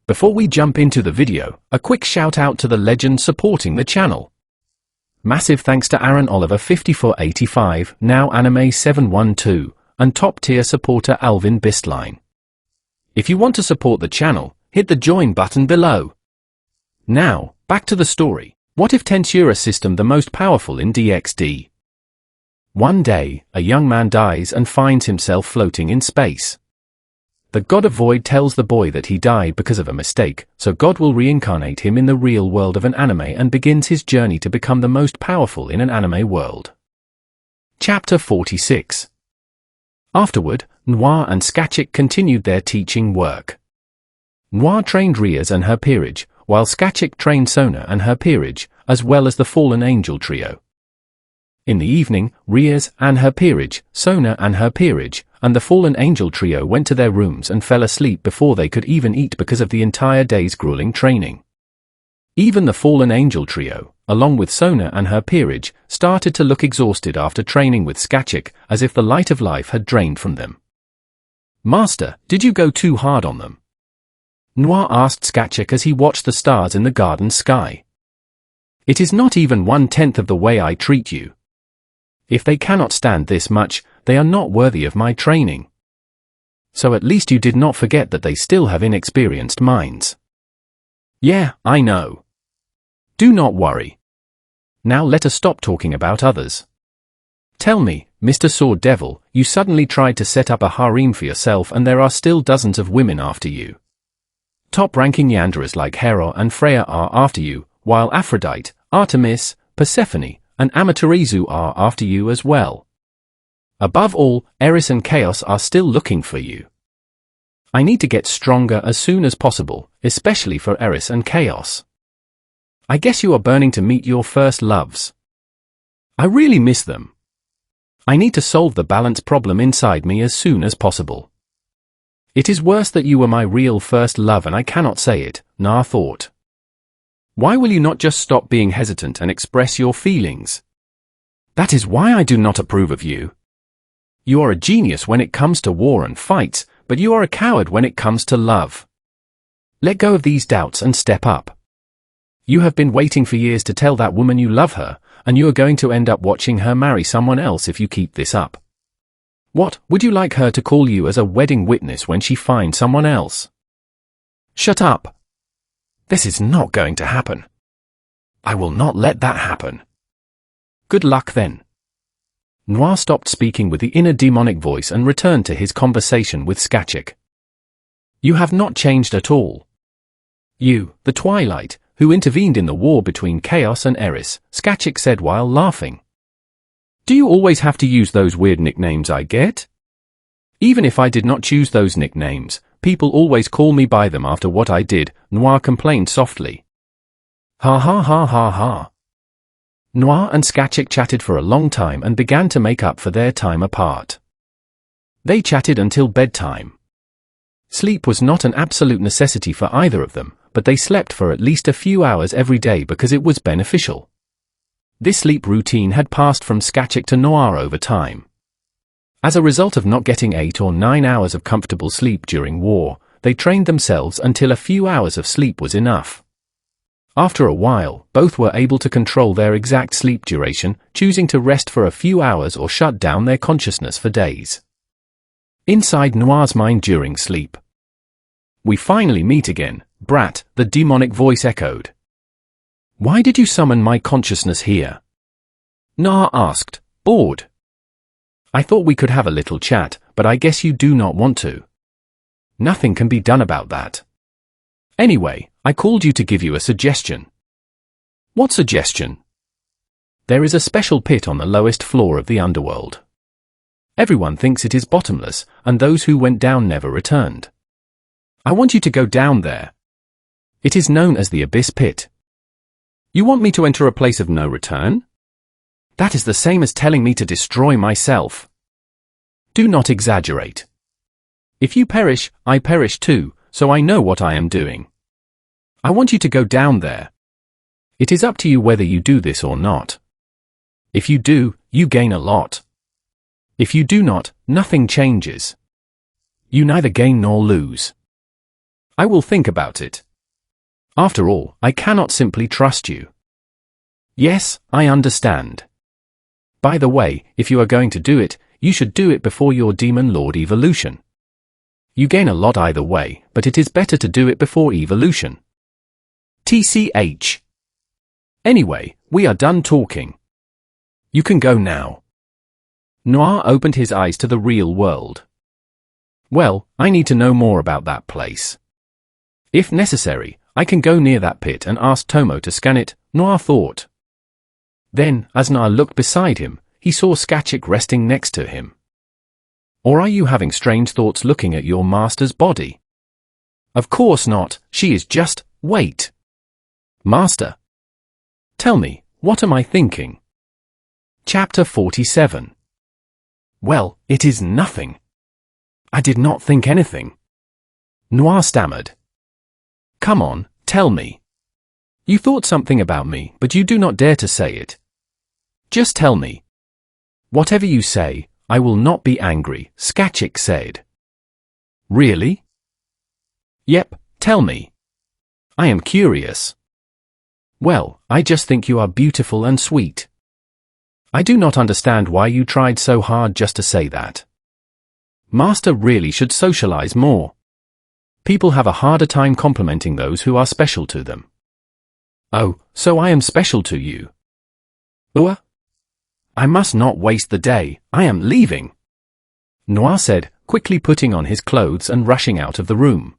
Before we jump into the video, a quick shout out to the legends supporting the channel. Massive thanks to Aaron Oliver 5485, Now Anime 712, and top tier supporter Alvin Bistline. If you want to support the channel, hit the join button below. Now, back to the story. What if Tensura system the most powerful in DxD? One day, a young man dies and finds himself floating in space. The god of void tells the boy that he died because of a mistake, so God will reincarnate him in the real world of an anime and begins his journey to become the most powerful in an anime world. Chapter 46. Afterward, Noir and Skachik continued their teaching work. Noir trained Riaz and her peerage, while Skachik trained Sona and her peerage, as well as the fallen angel trio. In the evening, Riaz and her peerage, Sona and her peerage, and the fallen angel trio went to their rooms and fell asleep before they could even eat because of the entire day's grueling training. Even the fallen angel trio, along with Sona and her peerage, started to look exhausted after training with Skachik, as if the light of life had drained from them. "Master, did you go too hard on them?" Noir asked Skachik as he watched the stars in the garden sky. "It is not even 1/10 of the way I treat you. If they cannot stand this much, they are not worthy of my training. So at least you did not forget that they still have inexperienced minds." "Yeah, I know. Do not worry. Now let us stop talking about others. Tell me, Mr. Sword Devil, you suddenly tried to set up a harem for yourself and there are still dozens of women after you. Top-ranking Yanderas like Hera and Freya are after you, while Aphrodite, Artemis, Persephone, and Amaterasu are after you as well. Above all, Eris and Chaos are still looking for you. I need to get stronger as soon as possible, especially for Eris and Chaos. I guess you are burning to meet your first loves. I really miss them. I need to solve the balance problem inside me as soon as possible. It is worse that you were my real first love and I cannot say it," Noir thought. "Why will you not just stop being hesitant and express your feelings? That is why I do not approve of you. You are a genius when it comes to war and fights, but you are a coward when it comes to love. Let go of these doubts and step up. You have been waiting for years to tell that woman you love her, and you are going to end up watching her marry someone else if you keep this up. What, would you like her to call you as a wedding witness when she finds someone else? Shut up. This is not going to happen. I will not let that happen. Good luck then." Noir stopped speaking with the inner demonic voice and returned to his conversation with Skachik. "You have not changed at all. You, the Twilight, who intervened in the war between Chaos and Eris," Skachik said while laughing. "Do you always have to use those weird nicknames I get? Even if I did not choose those nicknames, people always call me by them after what I did," Noir complained softly. "Ha ha ha ha ha." Noir and Skachik chatted for a long time and began to make up for their time apart. They chatted until bedtime. Sleep was not an absolute necessity for either of them, but they slept for at least a few hours every day because it was beneficial. This sleep routine had passed from Skachik to Noir over time. As a result of not getting 8 or 9 hours of comfortable sleep during war, they trained themselves until a few hours of sleep was enough. After a while, both were able to control their exact sleep duration, choosing to rest for a few hours or shut down their consciousness for days. Inside Noir's mind during sleep. "We finally meet again, brat," the demonic voice echoed. "Why did you summon my consciousness here?" Noir asked, bored. "I thought we could have a little chat, but I guess you do not want to. Nothing can be done about that. Anyway, I called you to give you a suggestion." "What suggestion?" "There is a special pit on the lowest floor of the underworld. Everyone thinks it is bottomless, and those who went down never returned. I want you to go down there. It is known as the Abyss Pit." "You want me to enter a place of no return? That is the same as telling me to destroy myself. Do not exaggerate. If you perish, I perish too, so I know what I am doing. I want you to go down there. It is up to you whether you do this or not. If you do, you gain a lot. If you do not, nothing changes. You neither gain nor lose. I will think about it. After all, I cannot simply trust you. Yes, I understand. By the way, if you are going to do it, you should do it before your Demon Lord evolution. You gain a lot either way, but it is better to do it before evolution. TCH. Anyway, we are done talking. You can go now. Noir opened his eyes to the real world. Well, I need to know more about that place. If necessary, I can go near that pit and ask Tomo to scan it, Noir thought. Then, as Noir looked beside him, he saw Skachik resting next to him. Or are you having strange thoughts looking at your master's body? Of course not, she is just, wait. Master. Tell me, what am I thinking? Chapter 47. Well, it is nothing. I did not think anything. Noir stammered. Come on, tell me. You thought something about me, but you do not dare to say it. Just tell me. Whatever you say, I will not be angry, Skachik said. Really? Yep, tell me. I am curious. Well, I just think you are beautiful and sweet. I do not understand why you tried so hard just to say that. Master really should socialize more. People have a harder time complimenting those who are special to them. Oh, so I am special to you. I must not waste the day, I am leaving. Noir said, quickly putting on his clothes and rushing out of the room.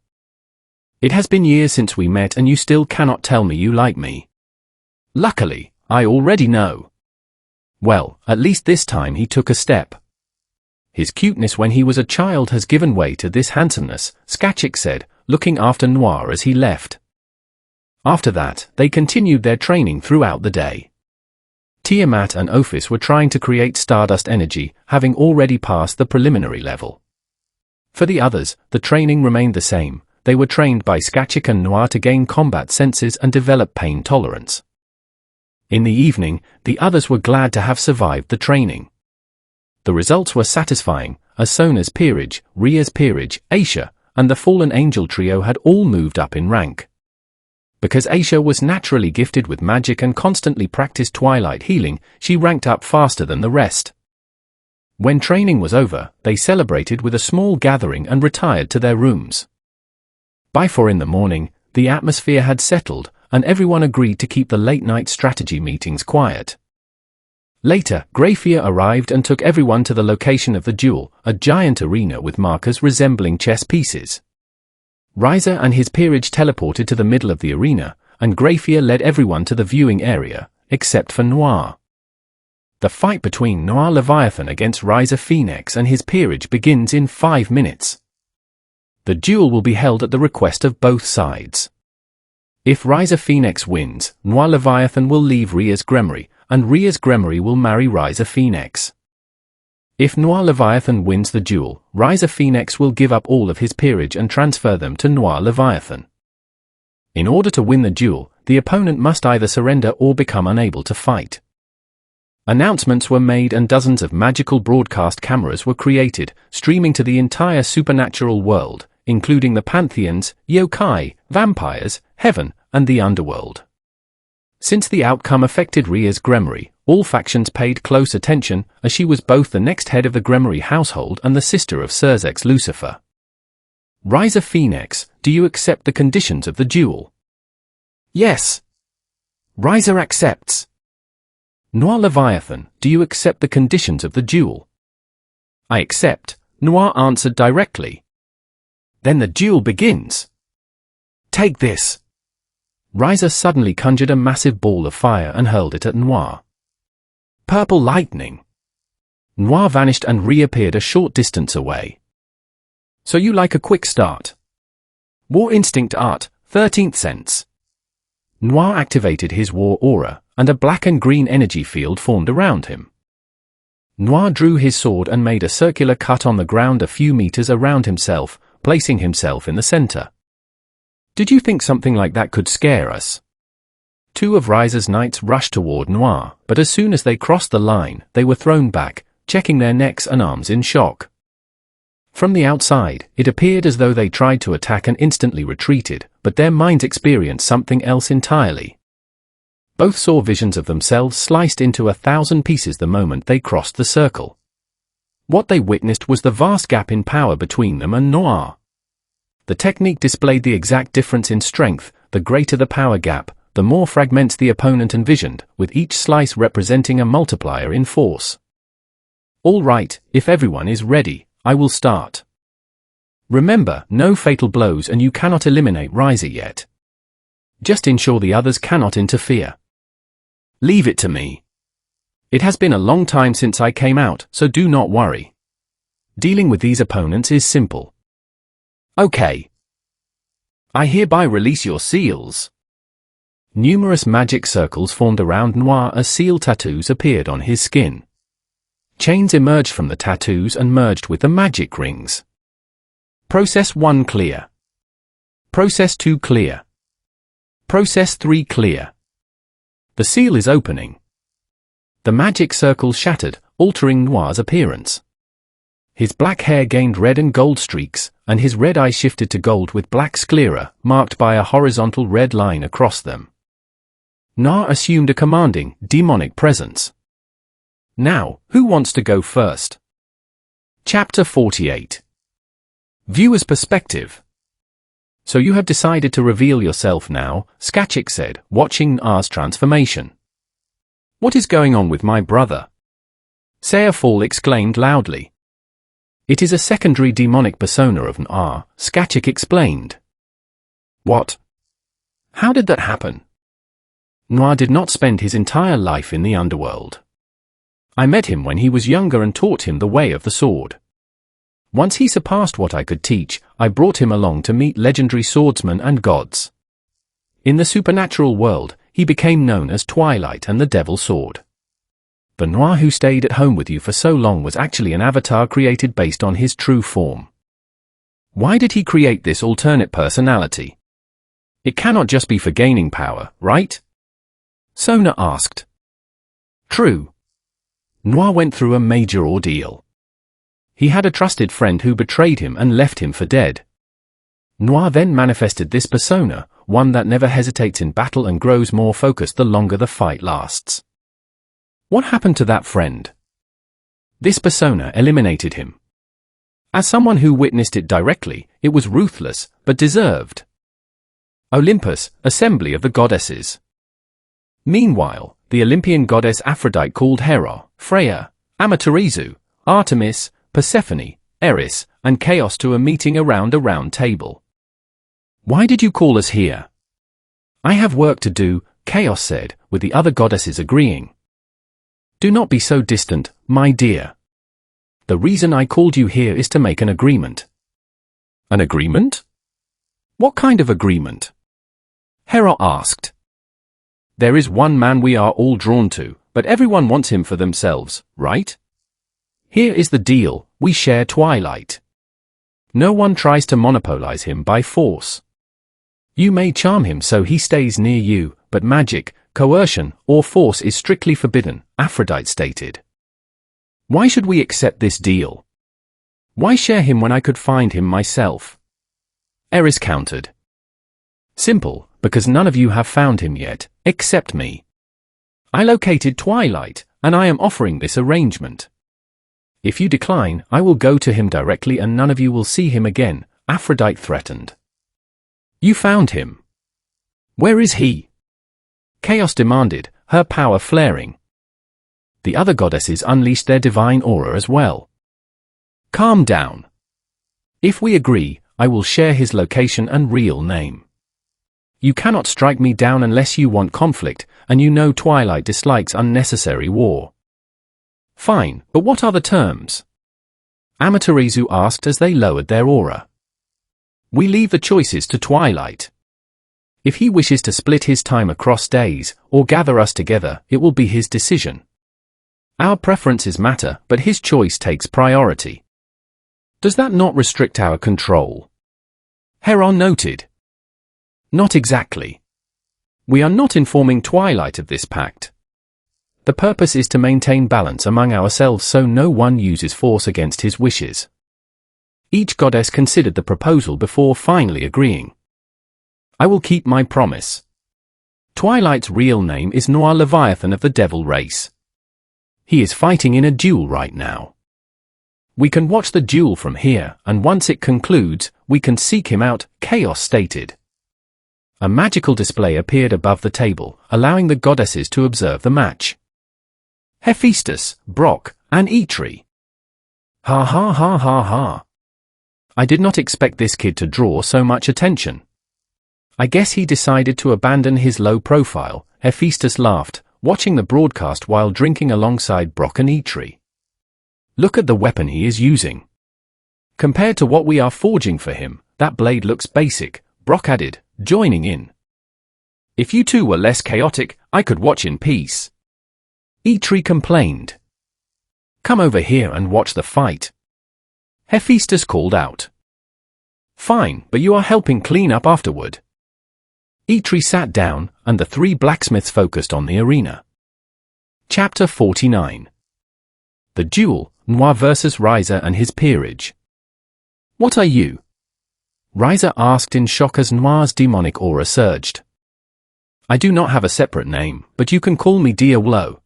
It has been years since we met and you still cannot tell me you like me. Luckily, I already know. Well, at least this time he took a step. His cuteness when he was a child has given way to this handsomeness, Skachik said, looking after Noir as he left. After that, they continued their training throughout the day. Tiamat and Ophis were trying to create stardust energy, having already passed the preliminary level. For the others, the training remained the same. They were trained by Skachik and Noir to gain combat senses and develop pain tolerance. In the evening, the others were glad to have survived the training. The results were satisfying, as Sona's peerage, Ria's peerage, Aisha, and the Fallen Angel trio had all moved up in rank. Because Aisha was naturally gifted with magic and constantly practiced twilight healing, she ranked up faster than the rest. When training was over, they celebrated with a small gathering and retired to their rooms. By 4 in the morning, the atmosphere had settled, and everyone agreed to keep the late-night strategy meetings quiet. Later, Grayfear arrived and took everyone to the location of the duel, a giant arena with markers resembling chess pieces. Riser and his peerage teleported to the middle of the arena, and Grayfear led everyone to the viewing area, except for Noir. The fight between Noir Leviathan against Riser Phoenix and his peerage begins in 5 minutes. The duel will be held at the request of both sides. If Riser Phoenix wins, Noir Leviathan will leave Ria's Gremory, and Ria's Gremory will marry Riser Phoenix. If Noir Leviathan wins the duel, Riser Phoenix will give up all of his peerage and transfer them to Noir Leviathan. In order to win the duel, the opponent must either surrender or become unable to fight. Announcements were made and dozens of magical broadcast cameras were created, streaming to the entire supernatural world, including the pantheons, yokai, vampires, heaven, and the underworld. Since the outcome affected Ria's Gremory, all factions paid close attention, as she was both the next head of the Gremory household and the sister of Surzex Lucifer. Riser Phoenix, do you accept the conditions of the duel? Yes. Riser accepts. Noir Leviathan, do you accept the conditions of the duel? I accept, Noir answered directly. Then the duel begins. Take this. Riser suddenly conjured a massive ball of fire and hurled it at Noir. Purple lightning. Noir vanished and reappeared a short distance away. So you like a quick start? War Instinct Art, 13th sense. Noir activated his war aura, and a black and green energy field formed around him. Noir drew his sword and made a circular cut on the ground a few meters around himself, placing himself in the center. Did you think something like that could scare us? 2 of Riser's knights rushed toward Noir, but as soon as they crossed the line, they were thrown back, checking their necks and arms in shock. From the outside, it appeared as though they tried to attack and instantly retreated, but their minds experienced something else entirely. Both saw visions of themselves sliced into 1,000 pieces the moment they crossed the circle. What they witnessed was the vast gap in power between them and Noir. The technique displayed the exact difference in strength. The greater the power gap, the more fragments the opponent envisioned, with each slice representing a multiplier in force. All right, if everyone is ready, I will start. Remember, no fatal blows and you cannot eliminate Riser yet. Just ensure the others cannot interfere. Leave it to me. It has been a long time since I came out, so do not worry. Dealing with these opponents is simple. Okay. I hereby release your seals. Numerous magic circles formed around Noir as seal tattoos appeared on his skin. Chains emerged from the tattoos and merged with the magic rings. Process 1 clear. Process 2 clear. Process 3 clear. The seal is opening. The magic circle shattered, altering Noir's appearance. His black hair gained red and gold streaks, and his red eyes shifted to gold with black sclera, marked by a horizontal red line across them. Noir assumed a commanding, demonic presence. Now, who wants to go first? Chapter 48. Viewer's perspective. So you have decided to reveal yourself now, Skachik said, watching Noir's transformation. What is going on with my brother? Seafall exclaimed loudly. It is a secondary demonic persona of Noir, Skachik explained. What? How did that happen? Noir did not spend his entire life in the underworld. I met him when he was younger and taught him the way of the sword. Once he surpassed what I could teach, I brought him along to meet legendary swordsmen and gods. In the supernatural world, he became known as Twilight and the Devil's Sword. The Noir who stayed at home with you for so long was actually an avatar created based on his true form. Why did he create this alternate personality? It cannot just be for gaining power, right? Sona asked. True. Noir went through a major ordeal. He had a trusted friend who betrayed him and left him for dead. Noir then manifested this persona, one that never hesitates in battle and grows more focused the longer the fight lasts. What happened to that friend? This persona eliminated him. As someone who witnessed it directly, it was ruthless, but deserved. Olympus, assembly of the goddesses. Meanwhile, the Olympian goddess Aphrodite called Hera, Freya, Amaterasu, Artemis, Persephone, Eris, and Chaos to a meeting around a round table. Why did you call us here? I have work to do, Chaos said, with the other goddesses agreeing. Do not be so distant, my dear. The reason I called you here is to make an agreement. An agreement? What kind of agreement? Hera asked. There is one man we are all drawn to, but everyone wants him for themselves, right? Here is the deal, we share Twilight. No one tries to monopolize him by force. You may charm him so he stays near you, but magic, coercion, or force is strictly forbidden, Aphrodite stated. Why should we accept this deal? Why share him when I could find him myself? Eris countered. Simple, because none of you have found him yet, except me. I located Twilight, and I am offering this arrangement. If you decline, I will go to him directly and none of you will see him again, Aphrodite threatened. You found him. Where is he? Chaos demanded, her power flaring. The other goddesses unleashed their divine aura as well. Calm down. If we agree, I will share his location and real name. You cannot strike me down unless you want conflict, and you know Twilight dislikes unnecessary war. Fine, but what are the terms? Amaterasu asked as they lowered their aura. We leave the choices to Twilight. If he wishes to split his time across days, or gather us together, it will be his decision. Our preferences matter, but his choice takes priority. Does that not restrict our control? Heron noted. Not exactly. We are not informing Twilight of this pact. The purpose is to maintain balance among ourselves so no one uses force against his wishes. Each goddess considered the proposal before finally agreeing. I will keep my promise. Twilight's real name is Noir Leviathan of the Devil race. He is fighting in a duel right now. We can watch the duel from here, and once it concludes, we can seek him out, Chaos stated. A magical display appeared above the table, allowing the goddesses to observe the match. Hephaestus, Brock, and Eitri. Ha ha ha ha ha. I did not expect this kid to draw so much attention. I guess he decided to abandon his low profile, Hephaestus laughed, watching the broadcast while drinking alongside Brock and Eitri. Look at the weapon he is using. Compared to what we are forging for him, that blade looks basic, Brock added, joining in. If you two were less chaotic, I could watch in peace. Eitri complained. Come over here and watch the fight. Hephaestus called out. Fine, but you are helping clean up afterward. Eitri sat down, and the three blacksmiths focused on the arena. Chapter 49. The Duel, Noir versus Ryza and his peerage. What are you? Ryza asked in shock as Noir's demonic aura surged. I do not have a separate name, but you can call me Diawlo.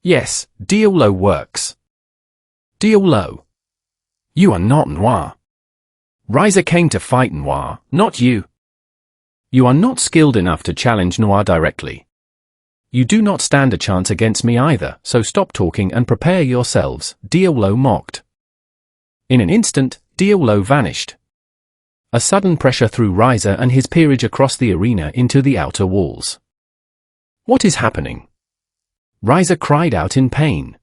Yes, Diawlo works. Diawlo. You are not Noir. Ryza came to fight Noir, not you. You are not skilled enough to challenge Noir directly. You do not stand a chance against me either, so stop talking and prepare yourselves, Diawlo mocked. In an instant, Diawlo vanished. A sudden pressure threw Ryza and his peerage across the arena into the outer walls. What is happening? Ryza cried out in pain.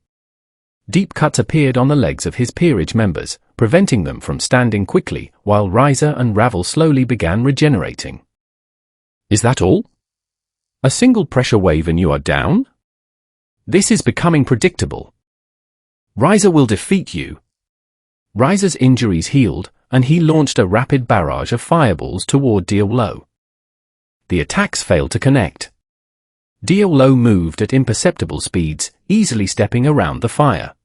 Deep cuts appeared on the legs of his peerage members, preventing them from standing quickly, while Ryza and Ravel slowly began regenerating. Is that all? A single pressure wave and you are down? This is becoming predictable. Ryza will defeat you. Ryza's injuries healed, and he launched a rapid barrage of fireballs toward Diawlo. The attacks failed to connect. Diawlo moved at imperceptible speeds, easily stepping around the fire.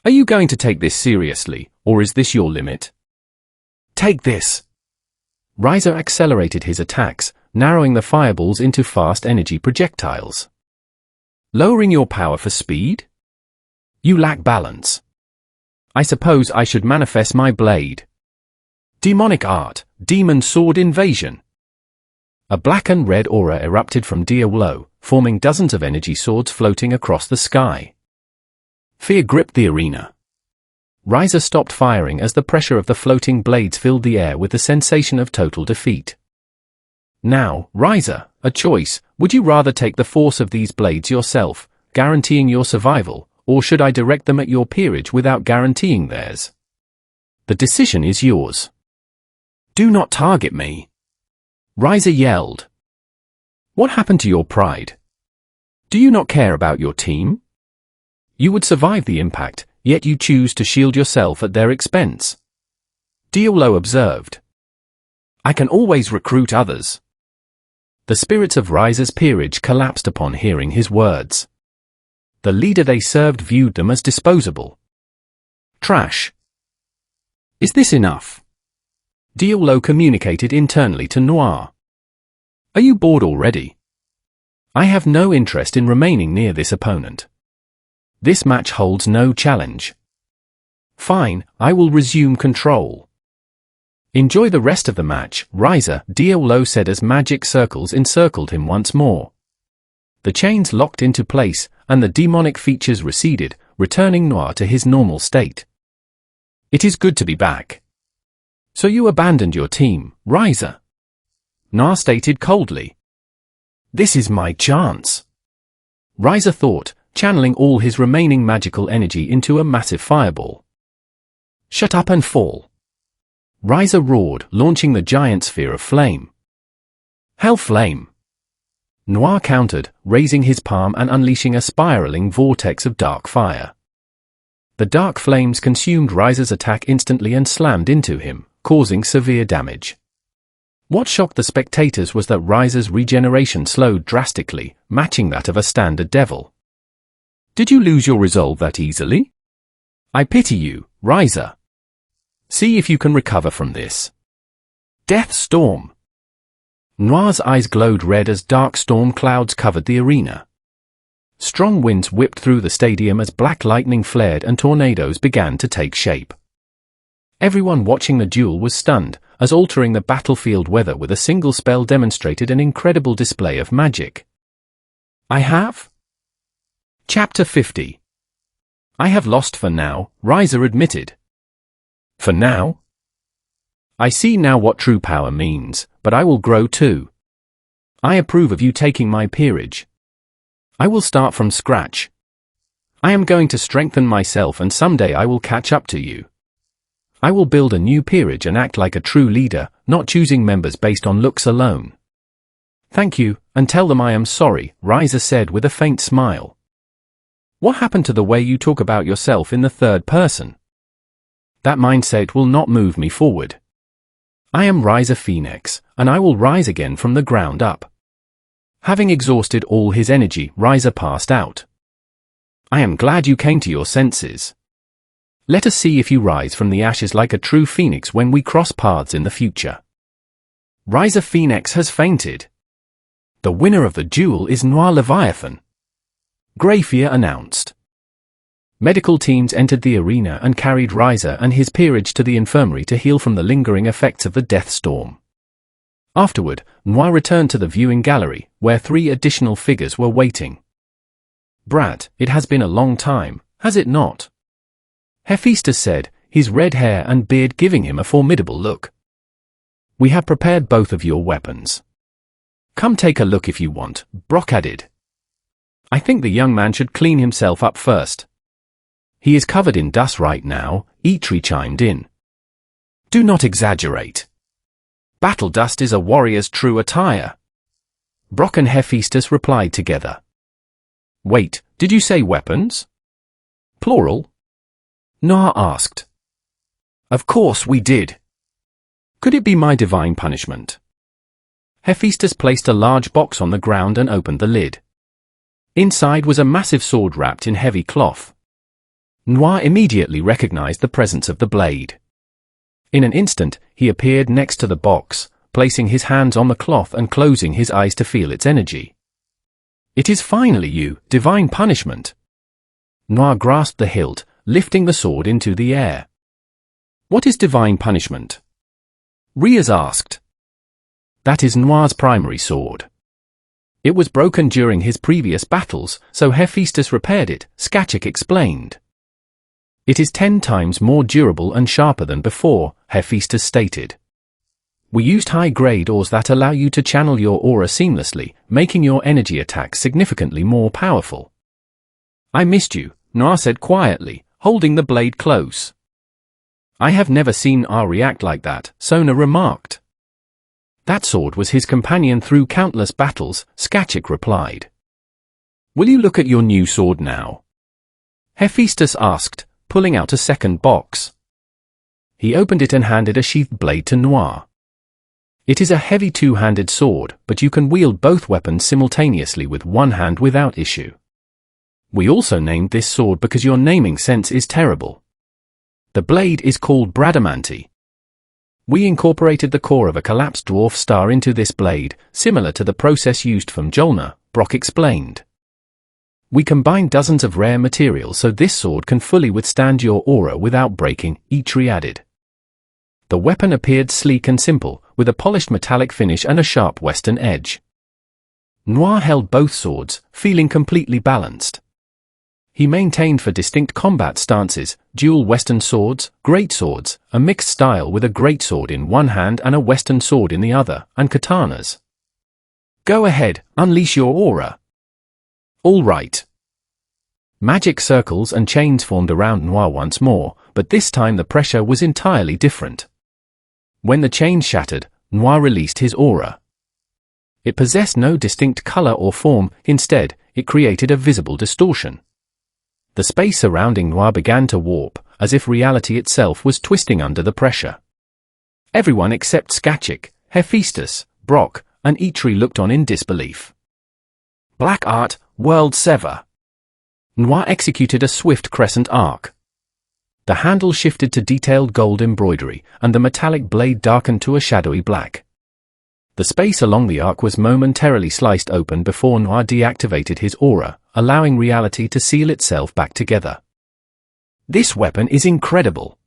Are you going to take this seriously, or is this your limit? Take this! Ryza accelerated his attacks, narrowing the fireballs into fast energy projectiles. Lowering your power for speed? You lack balance. I suppose I should manifest my blade. Demonic art, demon sword invasion. A black and red aura erupted from Diawlo, forming dozens of energy swords floating across the sky. Fear gripped the arena. Ryza stopped firing as the pressure of the floating blades filled the air with the sensation of total defeat. Now, Ryza, a choice. Would you rather take the force of these blades yourself, guaranteeing your survival, or should I direct them at your peerage without guaranteeing theirs? The decision is yours. Do not target me. Ryza yelled. What happened to your pride? Do you not care about your team? You would survive the impact, yet you choose to shield yourself at their expense. Diawlo observed. I can always recruit others. The spirits of Ryza's peerage collapsed upon hearing his words. The leader they served viewed them as disposable. Trash. Is this enough? Diawlo communicated internally to Noir. Are you bored already? I have no interest in remaining near this opponent. This match holds no challenge. Fine, I will resume control. Enjoy the rest of the match, Ryza, Diawlo said as magic circles encircled him once more. The chains locked into place, and the demonic features receded, returning Noir to his normal state. It is good to be back. So you abandoned your team, Ryza? Noir stated coldly. This is my chance. Ryza thought, channeling all his remaining magical energy into a massive fireball. Shut up and fall. Ryza roared, launching the giant sphere of flame. Hell flame! Noir countered, raising his palm and unleashing a spiraling vortex of dark fire. The dark flames consumed Ryza's attack instantly and slammed into him, causing severe damage. What shocked the spectators was that Ryza's regeneration slowed drastically, matching that of a standard devil. Did you lose your resolve that easily? I pity you, Ryza. See if you can recover from this. Death Storm. Noir's eyes glowed red as dark storm clouds covered the arena. Strong winds whipped through the stadium as black lightning flared and tornadoes began to take shape. Everyone watching the duel was stunned, as altering the battlefield weather with a single spell demonstrated an incredible display of magic. I have? Chapter 50. I have lost for now, Ryza admitted. For now? I see now what true power means, but I will grow too. I approve of you taking my peerage. I will start from scratch. I am going to strengthen myself and someday I will catch up to you. I will build a new peerage and act like a true leader, not choosing members based on looks alone. Thank you, and tell them I am sorry, Ryza said with a faint smile. What happened to the way you talk about yourself in the third person? That mindset will not move me forward. I am Ryza Phoenix, and I will rise again from the ground up. Having exhausted all his energy, Ryza passed out. I am glad you came to your senses. Let us see if you rise from the ashes like a true phoenix when we cross paths in the future. Ryza Phoenix has fainted. The winner of the duel is Noir Leviathan. Greyfear announced. Medical teams entered the arena and carried Ryza and his peerage to the infirmary to heal from the lingering effects of the death storm. Afterward, Noir returned to the viewing gallery, where 3 additional figures were waiting. Brat, it has been a long time, has it not? Hephaestus said, his red hair and beard giving him a formidable look. We have prepared both of your weapons. Come take a look if you want, Brock added. I think the young man should clean himself up first. He is covered in dust right now, Eitri chimed in. Do not exaggerate. Battle dust is a warrior's true attire. Brock and Hephaestus replied together. Wait, did you say weapons? Plural? Noir asked. Of course we did. Could it be my divine punishment? Hephaestus placed a large box on the ground and opened the lid. Inside was a massive sword wrapped in heavy cloth. Noir immediately recognized the presence of the blade. In an instant, he appeared next to the box, placing his hands on the cloth and closing his eyes to feel its energy. It is finally you, divine punishment. Noir grasped the hilt, lifting the sword into the air. What is divine punishment? Riaz asked. That is Noir's primary sword. It was broken during his previous battles, so Hephaestus repaired it, Skachik explained. It is 10 times more durable and sharper than before, Hephaestus stated. We used high-grade ores that allow you to channel your aura seamlessly, making your energy attacks significantly more powerful. I missed you, Noir said quietly, holding the blade close. I have never seen Noir react like that, Sona remarked. That sword was his companion through countless battles, Skachik replied. Will you look at your new sword now? Hephaestus asked, pulling out a second box. He opened it and handed a sheathed blade to Noir. It is a heavy 2-handed sword, but you can wield both weapons simultaneously with one hand without issue. We also named this sword because your naming sense is terrible. The blade is called Bradamanti. We incorporated the core of a collapsed dwarf star into this blade, similar to the process used from Mjolnir, Brock explained. We combined dozens of rare materials so this sword can fully withstand your aura without breaking, Eitri added. The weapon appeared sleek and simple, with a polished metallic finish and a sharp western edge. Noir held both swords, feeling completely balanced. He maintained for distinct combat stances, dual western swords, great swords, a mixed style with a great sword in one hand and a western sword in the other, and katanas. Go ahead, unleash your aura. All right. Magic circles and chains formed around Noir once more, but this time the pressure was entirely different. When the chain shattered, Noir released his aura. It possessed no distinct color or form, instead, it created a visible distortion. The space surrounding Noir began to warp, as if reality itself was twisting under the pressure. Everyone except Skachik, Hephaestus, Brock, and Eitri looked on in disbelief. Black Art, World Sever. Noir executed a swift crescent arc. The handle shifted to detailed gold embroidery, and the metallic blade darkened to a shadowy black. The space along the arc was momentarily sliced open before Noir deactivated his aura, allowing reality to seal itself back together. This weapon is incredible.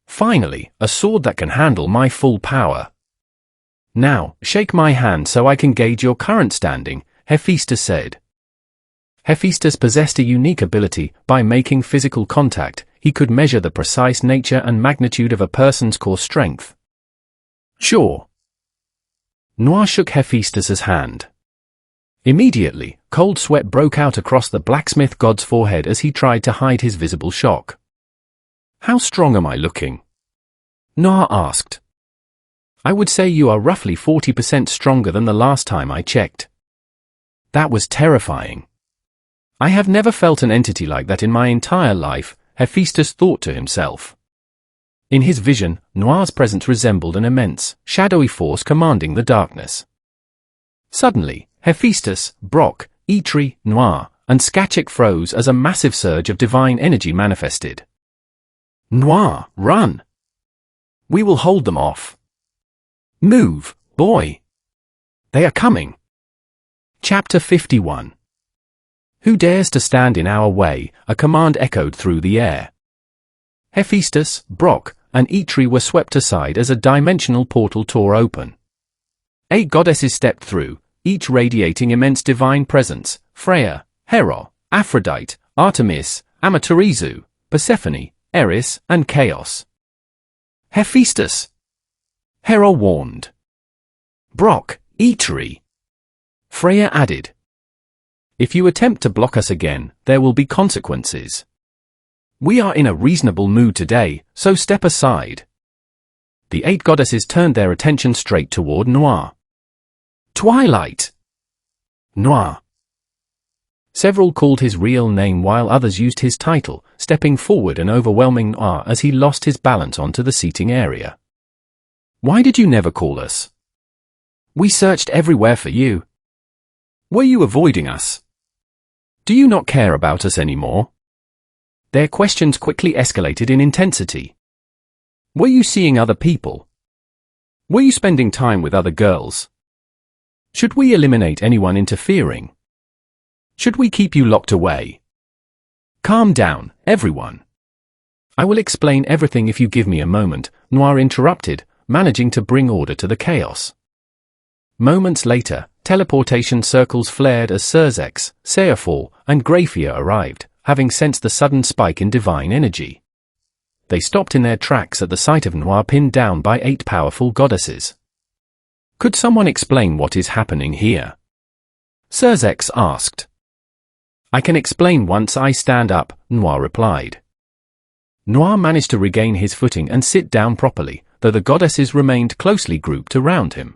Finally, a sword that can handle my full power. Now, shake my hand so I can gauge your current standing, Hephaestus said. Hephaestus possessed a unique ability. By making physical contact, he could measure the precise nature and magnitude of a person's core strength. Sure. Noir shook Hephaestus's hand. Immediately, cold sweat broke out across the blacksmith god's forehead as he tried to hide his visible shock. How strong am I looking? Noir asked. I would say you are roughly 40% stronger than the last time I checked. That was terrifying. I have never felt an entity like that in my entire life, Hephaestus thought to himself. In his vision, Noir's presence resembled an immense, shadowy force commanding the darkness. Suddenly, Hephaestus, Brock, Eitri, Noir, and Skachik froze as a massive surge of divine energy manifested. Noir, run! We will hold them off. Move, boy! They are coming! Chapter 51. Who dares to stand in our way? A command echoed through the air. Hephaestus, Brock, and Eitri were swept aside as a dimensional portal tore open. 8 goddesses stepped through, each radiating immense divine presence: Freya, Hera, Aphrodite, Artemis, Amaterasu, Persephone, Eris, and Chaos. Hephaestus! Hera warned. Brock, Eitri. Freya added. If you attempt to block us again, there will be consequences. We are in a reasonable mood today, so step aside. The 8 goddesses turned their attention straight toward Noir. Twilight! Noir. Several called his real name while others used his title, stepping forward and overwhelming Noir as he lost his balance onto the seating area. Why did you never call us? We searched everywhere for you. Were you avoiding us? Do you not care about us anymore? Their questions quickly escalated in intensity. Were you seeing other people? Were you spending time with other girls? Should we eliminate anyone interfering? Should we keep you locked away? Calm down, everyone. I will explain everything if you give me a moment, Noir interrupted, managing to bring order to the chaos. Moments later, teleportation circles flared as Cerzex, Seafor, and Graphia arrived, having sensed the sudden spike in divine energy. They stopped in their tracks at the sight of Noir pinned down by 8 powerful goddesses. Could someone explain what is happening here? Cerzex asked. I can explain once I stand up, Noir replied. Noir managed to regain his footing and sit down properly, though the goddesses remained closely grouped around him.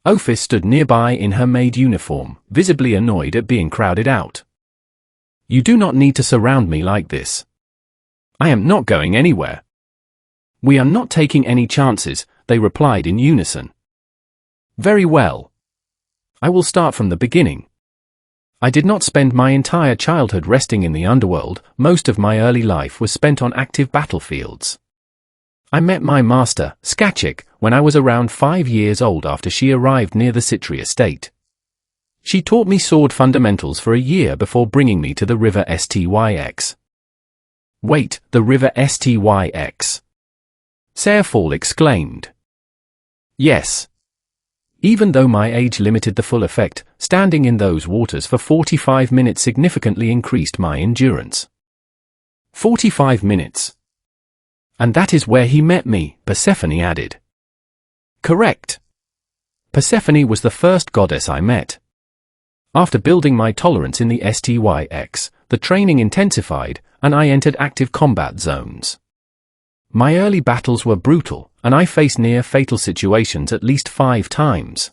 Ophis stood nearby in her maid uniform, visibly annoyed at being crowded out. You do not need to surround me like this. I am not going anywhere. We are not taking any chances, they replied in unison. Very well. I will start from the beginning. I did not spend my entire childhood resting in the underworld. Most of my early life was spent on active battlefields. I met my master, Skachik, when I was around 5 years old after she arrived near the Citri estate. She taught me sword fundamentals for a year before bringing me to the river Styx. Wait, the river Styx? Seafor exclaimed. Yes. Even though my age limited the full effect, standing in those waters for 45 minutes significantly increased my endurance. 45 minutes. And that is where he met me, Persephone added. Correct. Persephone was the first goddess I met. After building my tolerance in the Styx, the training intensified, and I entered active combat zones. My early battles were brutal, and I faced near-fatal situations at least 5 times.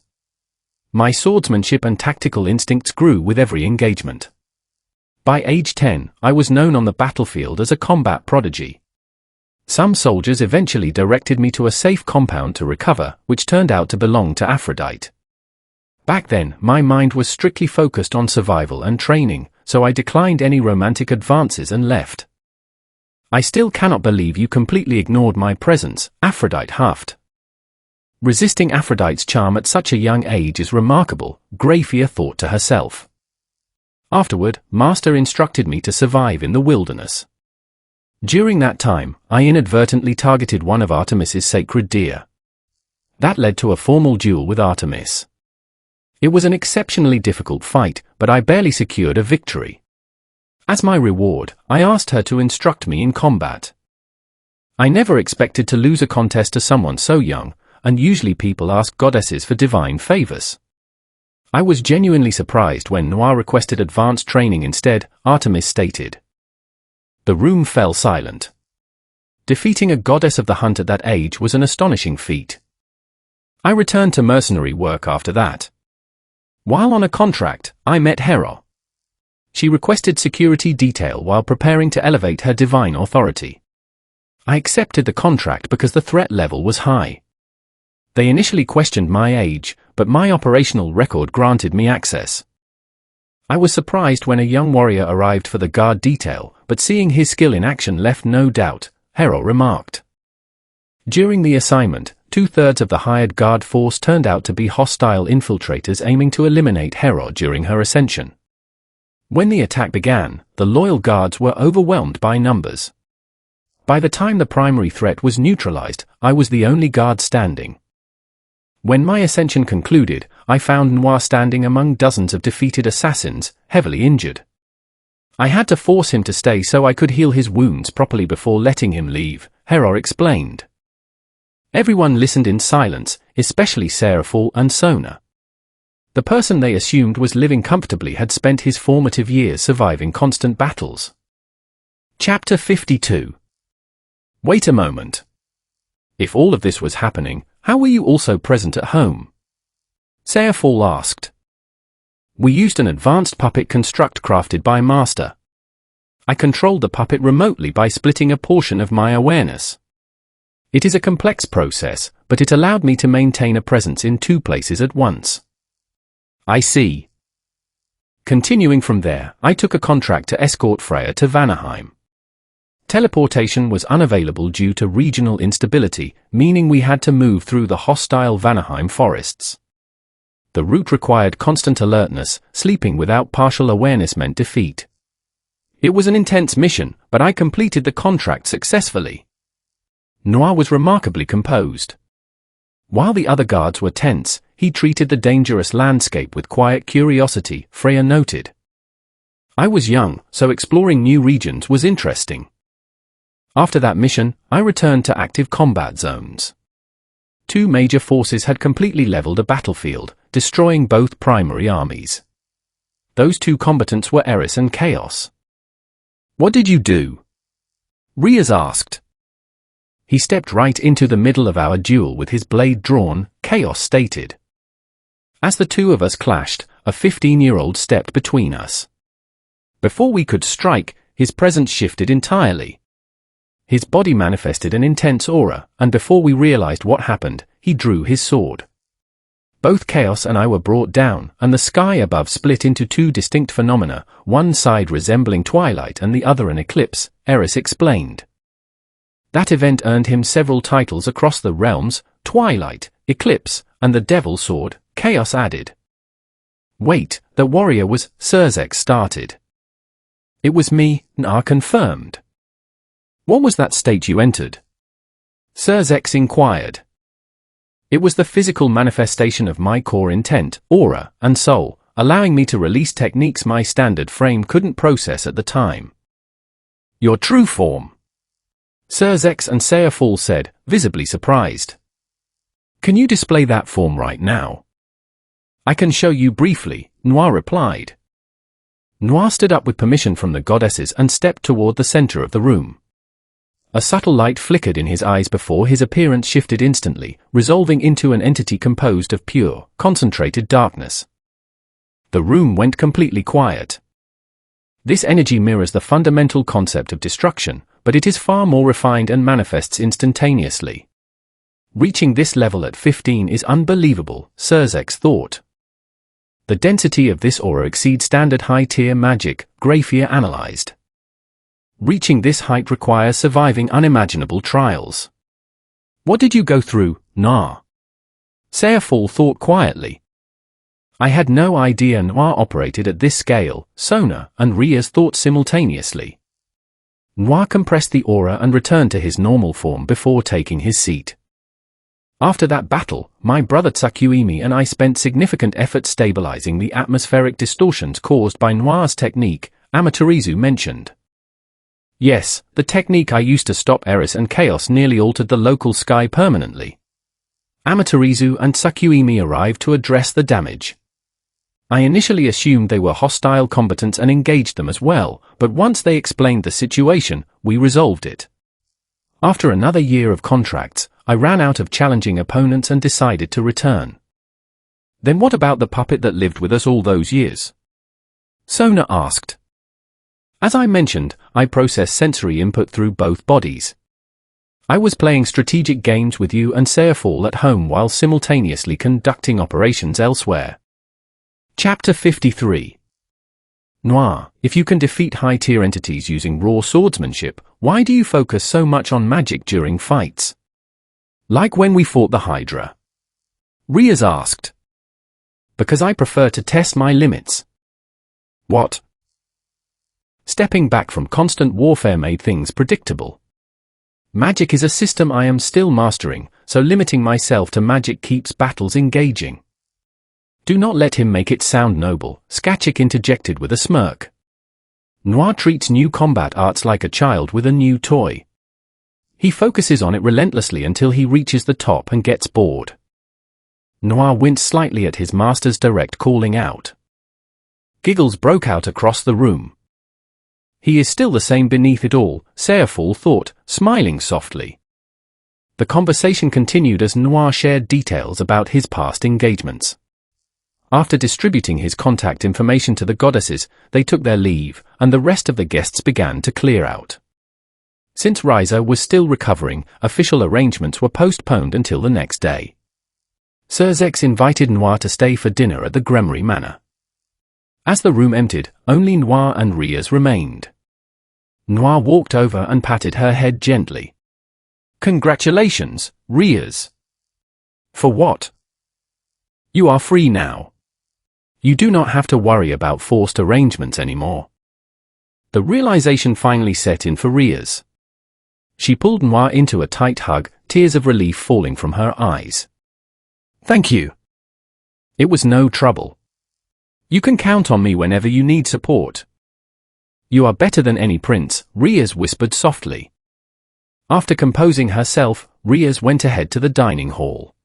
My swordsmanship and tactical instincts grew with every engagement. By age 10, I was known on the battlefield as a combat prodigy. Some soldiers eventually directed me to a safe compound to recover, which turned out to belong to Aphrodite. Back then, my mind was strictly focused on survival and training, so I declined any romantic advances and left. I still cannot believe you completely ignored my presence, Aphrodite huffed. Resisting Aphrodite's charm at such a young age is remarkable, Graphia thought to herself. Afterward, Master instructed me to survive in the wilderness. During that time, I inadvertently targeted one of Artemis's sacred deer. That led to a formal duel with Artemis. It was an exceptionally difficult fight, but I barely secured a victory. As my reward, I asked her to instruct me in combat. I never expected to lose a contest to someone so young, and usually people ask goddesses for divine favors. I was genuinely surprised when Noir requested advanced training instead, Artemis stated. The room fell silent. Defeating a goddess of the hunt at that age was an astonishing feat. I returned to mercenary work after that. While on a contract, I met Hera. She requested security detail while preparing to elevate her divine authority. I accepted the contract because the threat level was high. They initially questioned my age, but my operational record granted me access. I was surprised when a young warrior arrived for the guard detail, but seeing his skill in action left no doubt, Hera remarked. During the assignment, 2/3 of the hired guard force turned out to be hostile infiltrators aiming to eliminate Hera during her ascension. When the attack began, the loyal guards were overwhelmed by numbers. By the time the primary threat was neutralized, I was the only guard standing. When my ascension concluded, I found Noir standing among dozens of defeated assassins, heavily injured. I had to force him to stay so I could heal his wounds properly before letting him leave, Hera explained. Everyone listened in silence, especially Seraphul and Sona. The person they assumed was living comfortably had spent his formative years surviving constant battles. Chapter 52. Wait a moment. If all of this was happening, how were you also present at home? Seraphul asked. We used an advanced puppet construct crafted by Master. I controlled the puppet remotely by splitting a portion of my awareness. It is a complex process, but it allowed me to maintain a presence in 2 places at once. I see. Continuing from there, I took a contract to escort Freya to Vanaheim. Teleportation was unavailable due to regional instability, meaning we had to move through the hostile Vanaheim forests. The route required constant alertness, sleeping without partial awareness meant defeat. It was an intense mission, but I completed the contract successfully. Noir was remarkably composed. While the other guards were tense, he treated the dangerous landscape with quiet curiosity, Freya noted. I was young, so exploring new regions was interesting. After that mission, I returned to active combat zones. 2 major forces had completely leveled a battlefield, destroying both primary armies. Those 2 combatants were Eris and Chaos. What did you do? Riaz asked. He stepped right into the middle of our duel with his blade drawn, Chaos stated. As the 2 of us clashed, a 15-year-old stepped between us. Before we could strike, his presence shifted entirely. His body manifested an intense aura, and before we realized what happened, he drew his sword. Both Chaos and I were brought down, and the sky above split into 2 distinct phenomena, one side resembling twilight and the other an eclipse, Eris explained. That event earned him several titles across the realms, Twilight, Eclipse, and the Devil Sword, Chaos added. Wait, the warrior was, Serzex started. It was me, Nar confirmed. What was that state you entered? Serzex inquired. It was the physical manifestation of my core intent, aura, and soul, allowing me to release techniques my standard frame couldn't process at the time. Your true form? Serzex and Seraphul said, visibly surprised. Can you display that form right now? I can show you briefly, Noir replied. Noir stood up with permission from the goddesses and stepped toward the center of the room. A subtle light flickered in his eyes before his appearance shifted instantly, resolving into an entity composed of pure, concentrated darkness. The room went completely quiet. This energy mirrors the fundamental concept of destruction, but it is far more refined and manifests instantaneously. Reaching this level at 15 is unbelievable, Serzex thought. The density of this aura exceeds standard high-tier magic, Graphia analyzed. Reaching this height requires surviving unimaginable trials. What did you go through, Noir? Sayafall thought quietly. I had no idea Noir operated at this scale, Sona and Riaz thought simultaneously. Noir compressed the aura and returned to his normal form before taking his seat. After that battle, my brother Tsakuimi and I spent significant effort stabilizing the atmospheric distortions caused by Noir's technique, Amaterasu mentioned. Yes, the technique I used to stop errors and chaos nearly altered the local sky permanently. Amaterasu and Tsakuimi arrived to address the damage. I initially assumed they were hostile combatants and engaged them as well, but once they explained the situation, we resolved it. After another year of contracts, I ran out of challenging opponents and decided to return. Then what about the puppet that lived with us all those years? Sona asked. As I mentioned, I process sensory input through both bodies. I was playing strategic games with you and Sayafall at home while simultaneously conducting operations elsewhere. Chapter 53. Noir, if you can defeat high-tier entities using raw swordsmanship, why do you focus so much on magic during fights? Like when we fought the Hydra. Riaz asked. Because I prefer to test my limits. What? Stepping back from constant warfare made things predictable. Magic is a system I am still mastering, so limiting myself to magic keeps battles engaging. Do not let him make it sound noble, Skachik interjected with a smirk. Noir treats new combat arts like a child with a new toy. He focuses on it relentlessly until he reaches the top and gets bored. Noir winced slightly at his master's direct calling out. Giggles broke out across the room. He is still the same beneath it all, Sayafall thought, smiling softly. The conversation continued as Noir shared details about his past engagements. After distributing his contact information to the goddesses, they took their leave, and the rest of the guests began to clear out. Since Riza was still recovering, official arrangements were postponed until the next day. Surzex invited Noir to stay for dinner at the Gremory Manor. As the room emptied, only Noir and Riaz remained. Noir walked over and patted her head gently. Congratulations, Riaz. For what? You are free now. You do not have to worry about forced arrangements anymore. The realization finally set in for Riaz. She pulled Noir into a tight hug, tears of relief falling from her eyes. Thank you. It was no trouble. You can count on me whenever you need support. You are better than any prince, Riaz whispered softly. After composing herself, Riaz went ahead to the dining hall.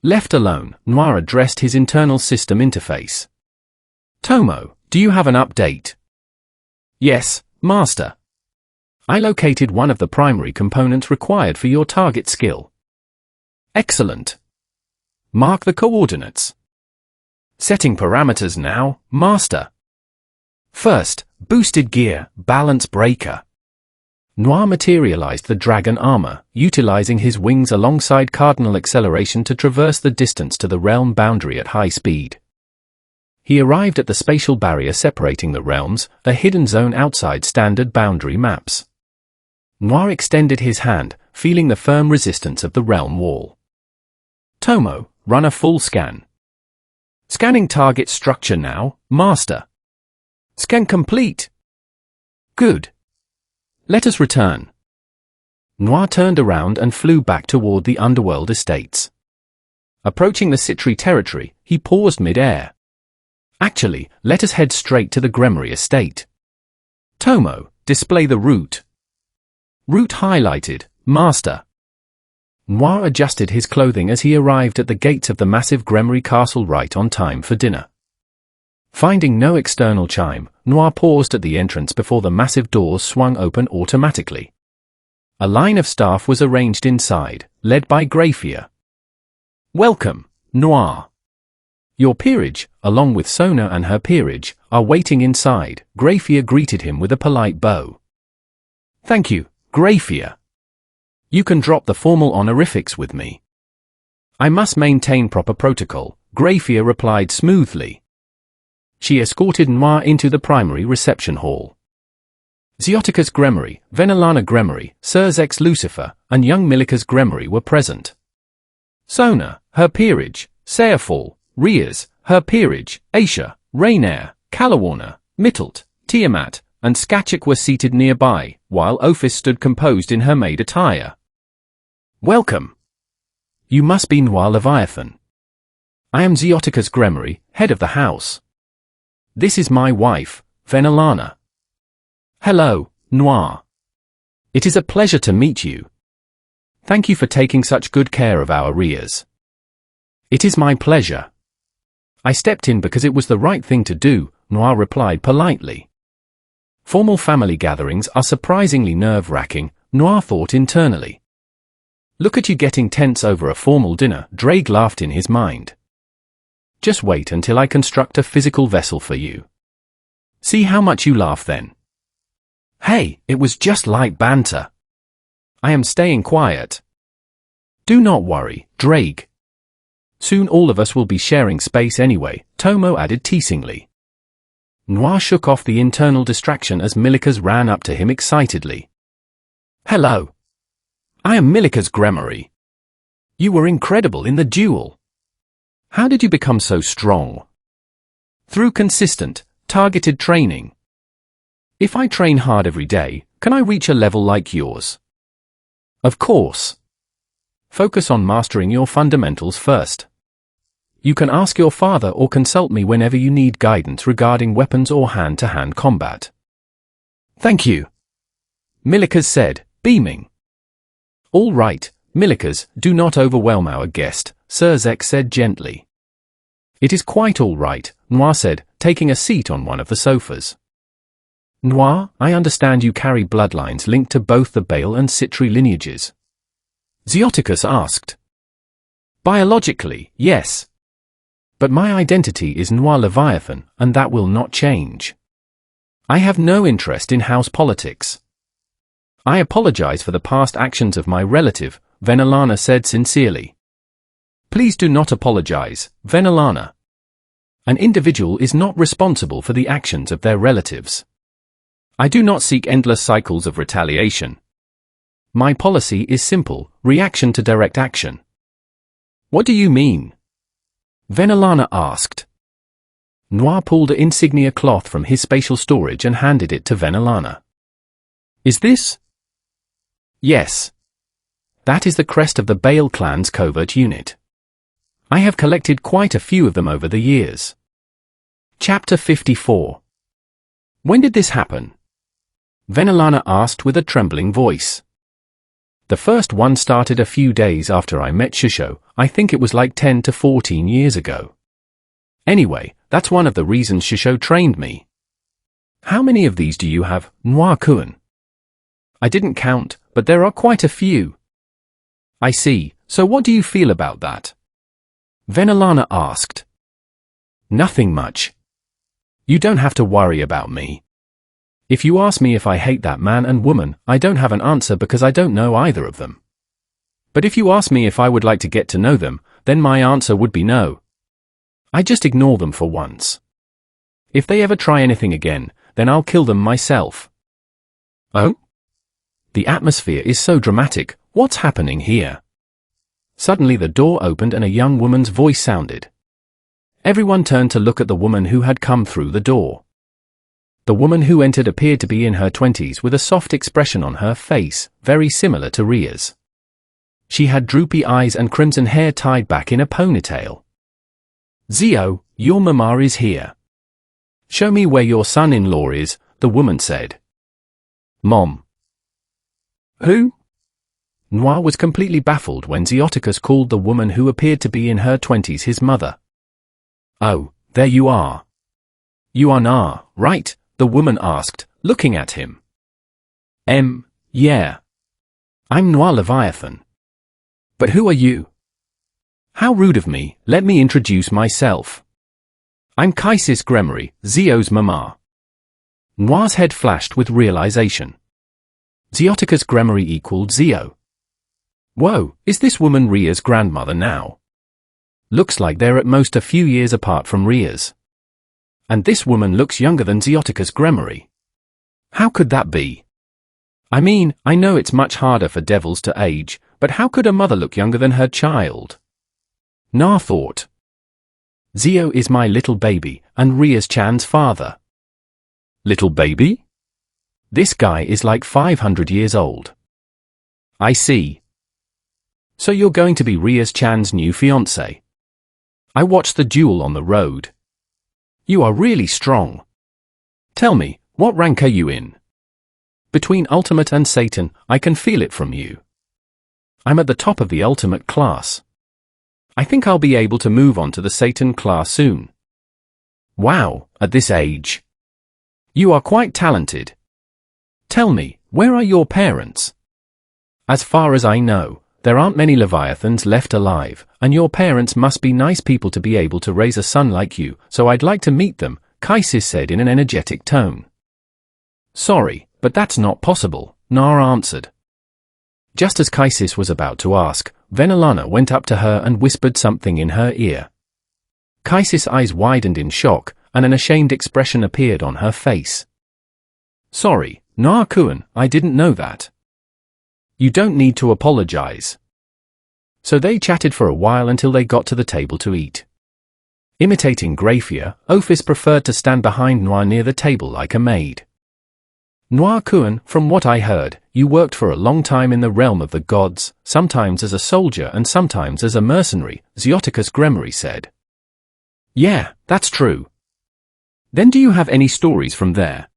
Left alone, Noir addressed his internal system interface. Tomo, do you have an update? Yes, Master. I located one of the primary components required for your target skill. Excellent. Mark the coordinates. Setting parameters now, Master. First, boosted gear, balance breaker. Noir materialized the dragon armor, utilizing his wings alongside cardinal acceleration to traverse the distance to the realm boundary at high speed. He arrived at the spatial barrier separating the realms, a hidden zone outside standard boundary maps. Noir extended his hand, feeling the firm resistance of the realm wall. Tomo, run a full scan. Scanning target structure now, Master. Scan complete. Good. Let us return. Noir turned around and flew back toward the underworld estates. Approaching the Citri territory, he paused mid-air. Actually, let us head straight to the Gremory estate. Tomo, display the route. Route highlighted, Master. Noir adjusted his clothing as he arrived at the gates of the massive Gremory castle right on time for dinner. Finding no external chime, Noir paused at the entrance before the massive doors swung open automatically. A line of staff was arranged inside, led by Grafia. Welcome, Noir. Your peerage, along with Sona and her peerage, are waiting inside, Grafia greeted him with a polite bow. Thank you, Grafia. You can drop the formal honorifics with me. I must maintain proper protocol, Grafia replied smoothly. She escorted Noir into the primary reception hall. Zeoticus Gremory, Venelana Gremory, Sirs Ex Lucifer, and young Milicus Gremory were present. Sona, her peerage, Saerfall, Rias, her peerage, Aisha, Raynair, Calawarna, Mittelt, Tiamat, and Skachik were seated nearby, while Ophis stood composed in her maid attire. Welcome. You must be Noir Leviathan. I am Zeoticus Gremory, head of the house. This is my wife, Venelana. Hello, Noir. It is a pleasure to meet you. Thank you for taking such good care of our Rias. It is my pleasure. I stepped in because it was the right thing to do, Noir replied politely. Formal family gatherings are surprisingly nerve-wracking, Noir thought internally. Look at you getting tense over a formal dinner, Drake laughed in his mind. Just wait until I construct a physical vessel for you. See how much you laugh then. Hey, it was just light banter. I am staying quiet. Do not worry, Drake. Soon all of us will be sharing space anyway, Tomo added teasingly. Noir shook off the internal distraction as Milicus ran up to him excitedly. Hello. I am Milicus Gremory. You were incredible in the duel. How did you become so strong? Through consistent, targeted training. If I train hard every day, can I reach a level like yours? Of course. Focus on mastering your fundamentals first. You can ask your father or consult me whenever you need guidance regarding weapons or hand-to-hand combat. Thank you. Milicus said, beaming. All right, Milicus, do not overwhelm our guest, Sir Zek said gently. It is quite all right, Noir said, taking a seat on one of the sofas. Noir, I understand you carry bloodlines linked to both the Bale and Citri lineages. Zeoticus asked. Biologically, yes. But my identity is Noir Leviathan, and that will not change. I have no interest in house politics. I apologize for the past actions of my relative, Venelana said sincerely. Please do not apologize, Venelana. An individual is not responsible for the actions of their relatives. I do not seek endless cycles of retaliation. My policy is simple, reaction to direct action. What do you mean? Venelana asked. Noir pulled an insignia cloth from his spatial storage and handed it to Venelana. Is this? Yes. That is the crest of the Bale clan's covert unit. I have collected quite a few of them over the years. Chapter 54. When did this happen? Venelana asked with a trembling voice. The first one started a few days after I met Shusho. I think it was like 10 to 14 years ago. Anyway, that's one of the reasons Shusho trained me. How many of these do you have, Noir-kun? I didn't count, but there are quite a few. I see, so what do you feel about that? Venelana asked. Nothing much. You don't have to worry about me. If you ask me if I hate that man and woman, I don't have an answer because I don't know either of them. But if you ask me if I would like to get to know them, then my answer would be no. I just ignore them for once. If they ever try anything again, then I'll kill them myself. Oh? The atmosphere is so dramatic, what's happening here? Suddenly the door opened and a young woman's voice sounded. Everyone turned to look at the woman who had come through the door. The woman who entered appeared to be in her 20s with a soft expression on her face, very similar to Ria's. She had droopy eyes and crimson hair tied back in a ponytail. Zeo, your mama is here. Show me where your son-in-law is, the woman said. Mom. Who? Noir was completely baffled when Zeoticus called the woman who appeared to be in her 20s his mother. Oh, there you are. You are Noir, right? The woman asked, looking at him. Yeah. I'm Noir Leviathan. But who are you? How rude of me, let me introduce myself. I'm Kaisis Gremory, Zeo's mama. Noir's head flashed with realization. Zeoticus Gremory equaled Zeo. Whoa, is this woman Ria's grandmother now? Looks like they're at most a few years apart from Ria's. And this woman looks younger than Zeoticus Gremory. How could that be? I mean, I know it's much harder for devils to age, but how could a mother look younger than her child? Na thought. Zio is my little baby, and Riaz-chan's father. Little baby? This guy is like 500 years old. I see. So you're going to be Riaz-chan's new fiancé. I watched the duel on the road. You are really strong. Tell me, what rank are you in? Between Ultimate and Satan, I can feel it from you. I'm at the top of the Ultimate class. I think I'll be able to move on to the Satan class soon. Wow, at this age. You are quite talented. Tell me, where are your parents? As far as I know, there aren't many Leviathans left alive, and your parents must be nice people to be able to raise a son like you, so I'd like to meet them, Kaisis said in an energetic tone. Sorry, but that's not possible, Nar answered. Just as Kaisis was about to ask, Venelana went up to her and whispered something in her ear. Kaisis' eyes widened in shock, and an ashamed expression appeared on her face. Sorry, Nar Kuan, I didn't know that. You don't need to apologize. So they chatted for a while until they got to the table to eat. Imitating Grafia, Ophis preferred to stand behind Noir near the table like a maid. Noir Kuan, from what I heard, you worked for a long time in the realm of the gods, sometimes as a soldier and sometimes as a mercenary, Xioticus Gremory said. Yeah, that's true. Then do you have any stories from there?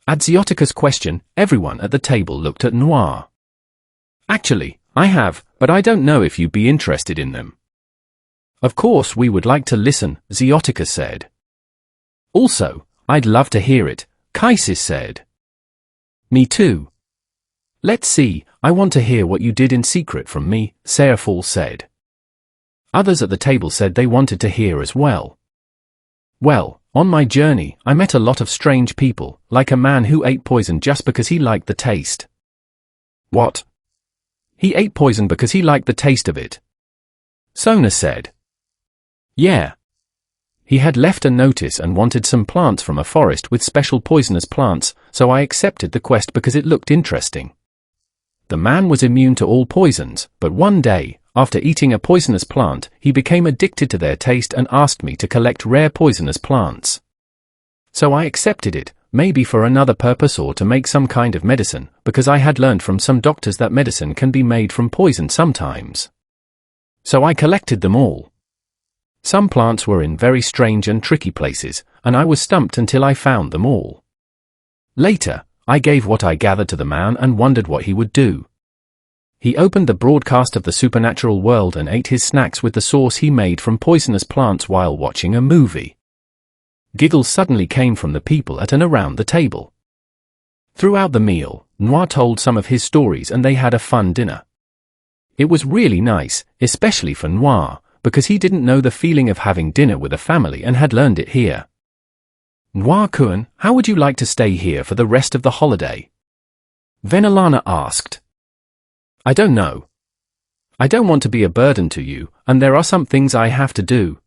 At Xioticus' question, everyone at the table looked at Noir. Actually, I have, but I don't know if you'd be interested in them. Of course we would like to listen, Xioticus said. Also, I'd love to hear it, Kaisis said. Me too. Let's see, I want to hear what you did in secret from me, Seafall said. Others at the table said they wanted to hear as well. Well, on my journey, I met a lot of strange people, like a man who ate poison just because he liked the taste. What? He ate poison because he liked the taste of it. Sona said. Yeah. He had left a notice and wanted some plants from a forest with special poisonous plants, so I accepted the quest because it looked interesting. The man was immune to all poisons, but one day, after eating a poisonous plant, he became addicted to their taste and asked me to collect rare poisonous plants. So I accepted it, maybe for another purpose or to make some kind of medicine, because I had learned from some doctors that medicine can be made from poison sometimes. So I collected them all. Some plants were in very strange and tricky places, and I was stumped until I found them all. Later, I gave what I gathered to the man and wondered what he would do. He opened the broadcast of the supernatural world and ate his snacks with the sauce he made from poisonous plants while watching a movie. Giggles suddenly came from the people at and around the table. Throughout the meal, Noir told some of his stories and they had a fun dinner. It was really nice, especially for Noir, because he didn't know the feeling of having dinner with a family and had learned it here. Noir Kuan, how would you like to stay here for the rest of the holiday? Venelana asked. I don't know. I don't want to be a burden to you, and there are some things I have to do.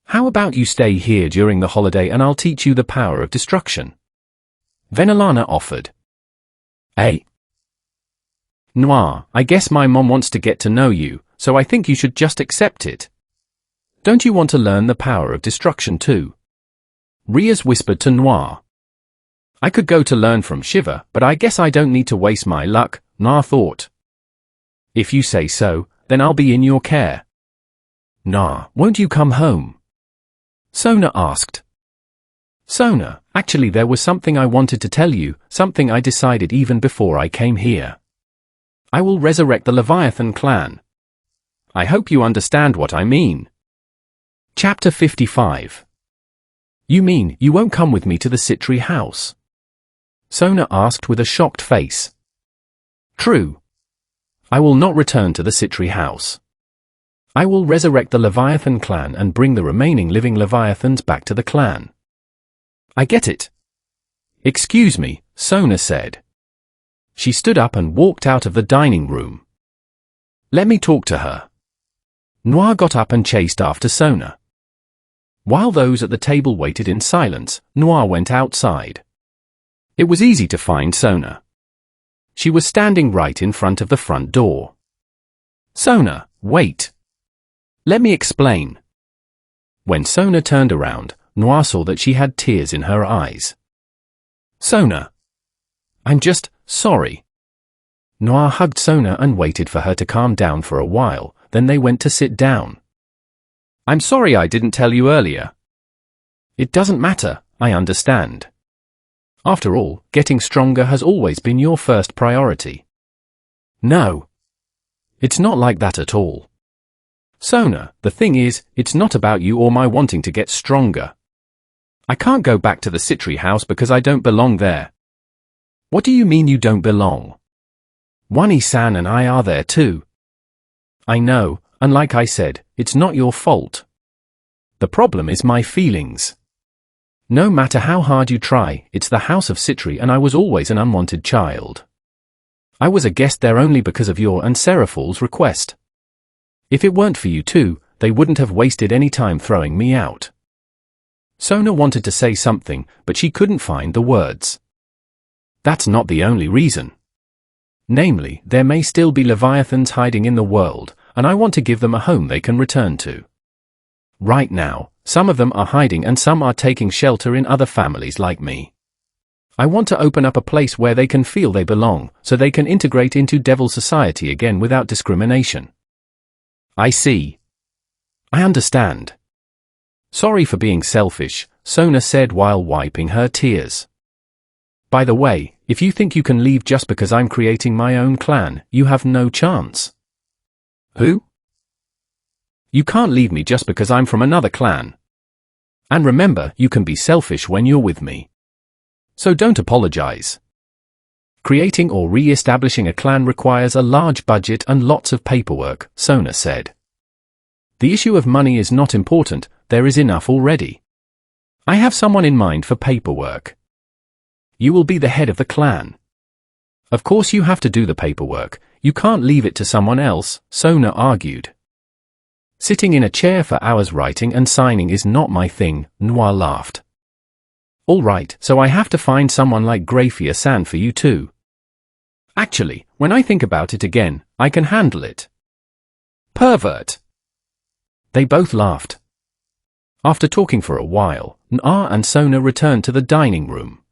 How about you stay here during the holiday and I'll teach you the power of destruction? Venelana offered. Hey. Noir, I guess my mom wants to get to know you, so I think you should just accept it. Don't you want to learn the power of destruction too? Riaz whispered to Noir. I could go to learn from Shiva, but I guess I don't need to waste my luck, Noir thought. If you say so, then I'll be in your care. Noir, won't you come home? Sona asked. Sona, actually there was something I wanted to tell you, something I decided even before I came here. I will resurrect the Leviathan clan. I hope you understand what I mean. Chapter 55. You mean you won't come with me to the Citri house? Sona asked with a shocked face. True. I will not return to the Citri house. I will resurrect the Leviathan clan and bring the remaining living Leviathans back to the clan. I get it. Excuse me, Sona said. She stood up and walked out of the dining room. Let me talk to her. Noir got up and chased after Sona. While those at the table waited in silence, Noir went outside. It was easy to find Sona. She was standing right in front of the front door. Sona, wait. Let me explain. When Sona turned around, Noir saw that she had tears in her eyes. Sona. I'm just sorry. Noir hugged Sona and waited for her to calm down for a while, then they went to sit down. I'm sorry I didn't tell you earlier. It doesn't matter, I understand. After all, getting stronger has always been your first priority. No. It's not like that at all. Sona, the thing is, it's not about you or my wanting to get stronger. I can't go back to the Citri house because I don't belong there. What do you mean you don't belong? Wani-san and I are there too. I know, and like I said, it's not your fault. The problem is my feelings. No matter how hard you try, it's the House of Citri and I was always an unwanted child. I was a guest there only because of your and Seraphul's request. If it weren't for you two, they wouldn't have wasted any time throwing me out. Sona wanted to say something, but she couldn't find the words. That's not the only reason. Namely, there may still be Leviathans hiding in the world, and I want to give them a home they can return to. Right now, some of them are hiding and some are taking shelter in other families like me. I want to open up a place where they can feel they belong, so they can integrate into Devil Society again without discrimination. I see. I understand. Sorry for being selfish, Sona said while wiping her tears. By the way, if you think you can leave just because I'm creating my own clan, you have no chance. Who? You can't leave me just because I'm from another clan. And remember, you can be selfish when you're with me. So don't apologize. Creating or re-establishing a clan requires a large budget and lots of paperwork, Sona said. The issue of money is not important, there is enough already. I have someone in mind for paperwork. You will be the head of the clan. Of course you have to do the paperwork, you can't leave it to someone else, Sona argued. Sitting in a chair for hours writing and signing is not my thing, Noir laughed. All right, so I have to find someone like Grafia-san for you too. Actually, when I think about it again, I can handle it. Pervert. They both laughed. After talking for a while, Noir and Sona returned to the dining room.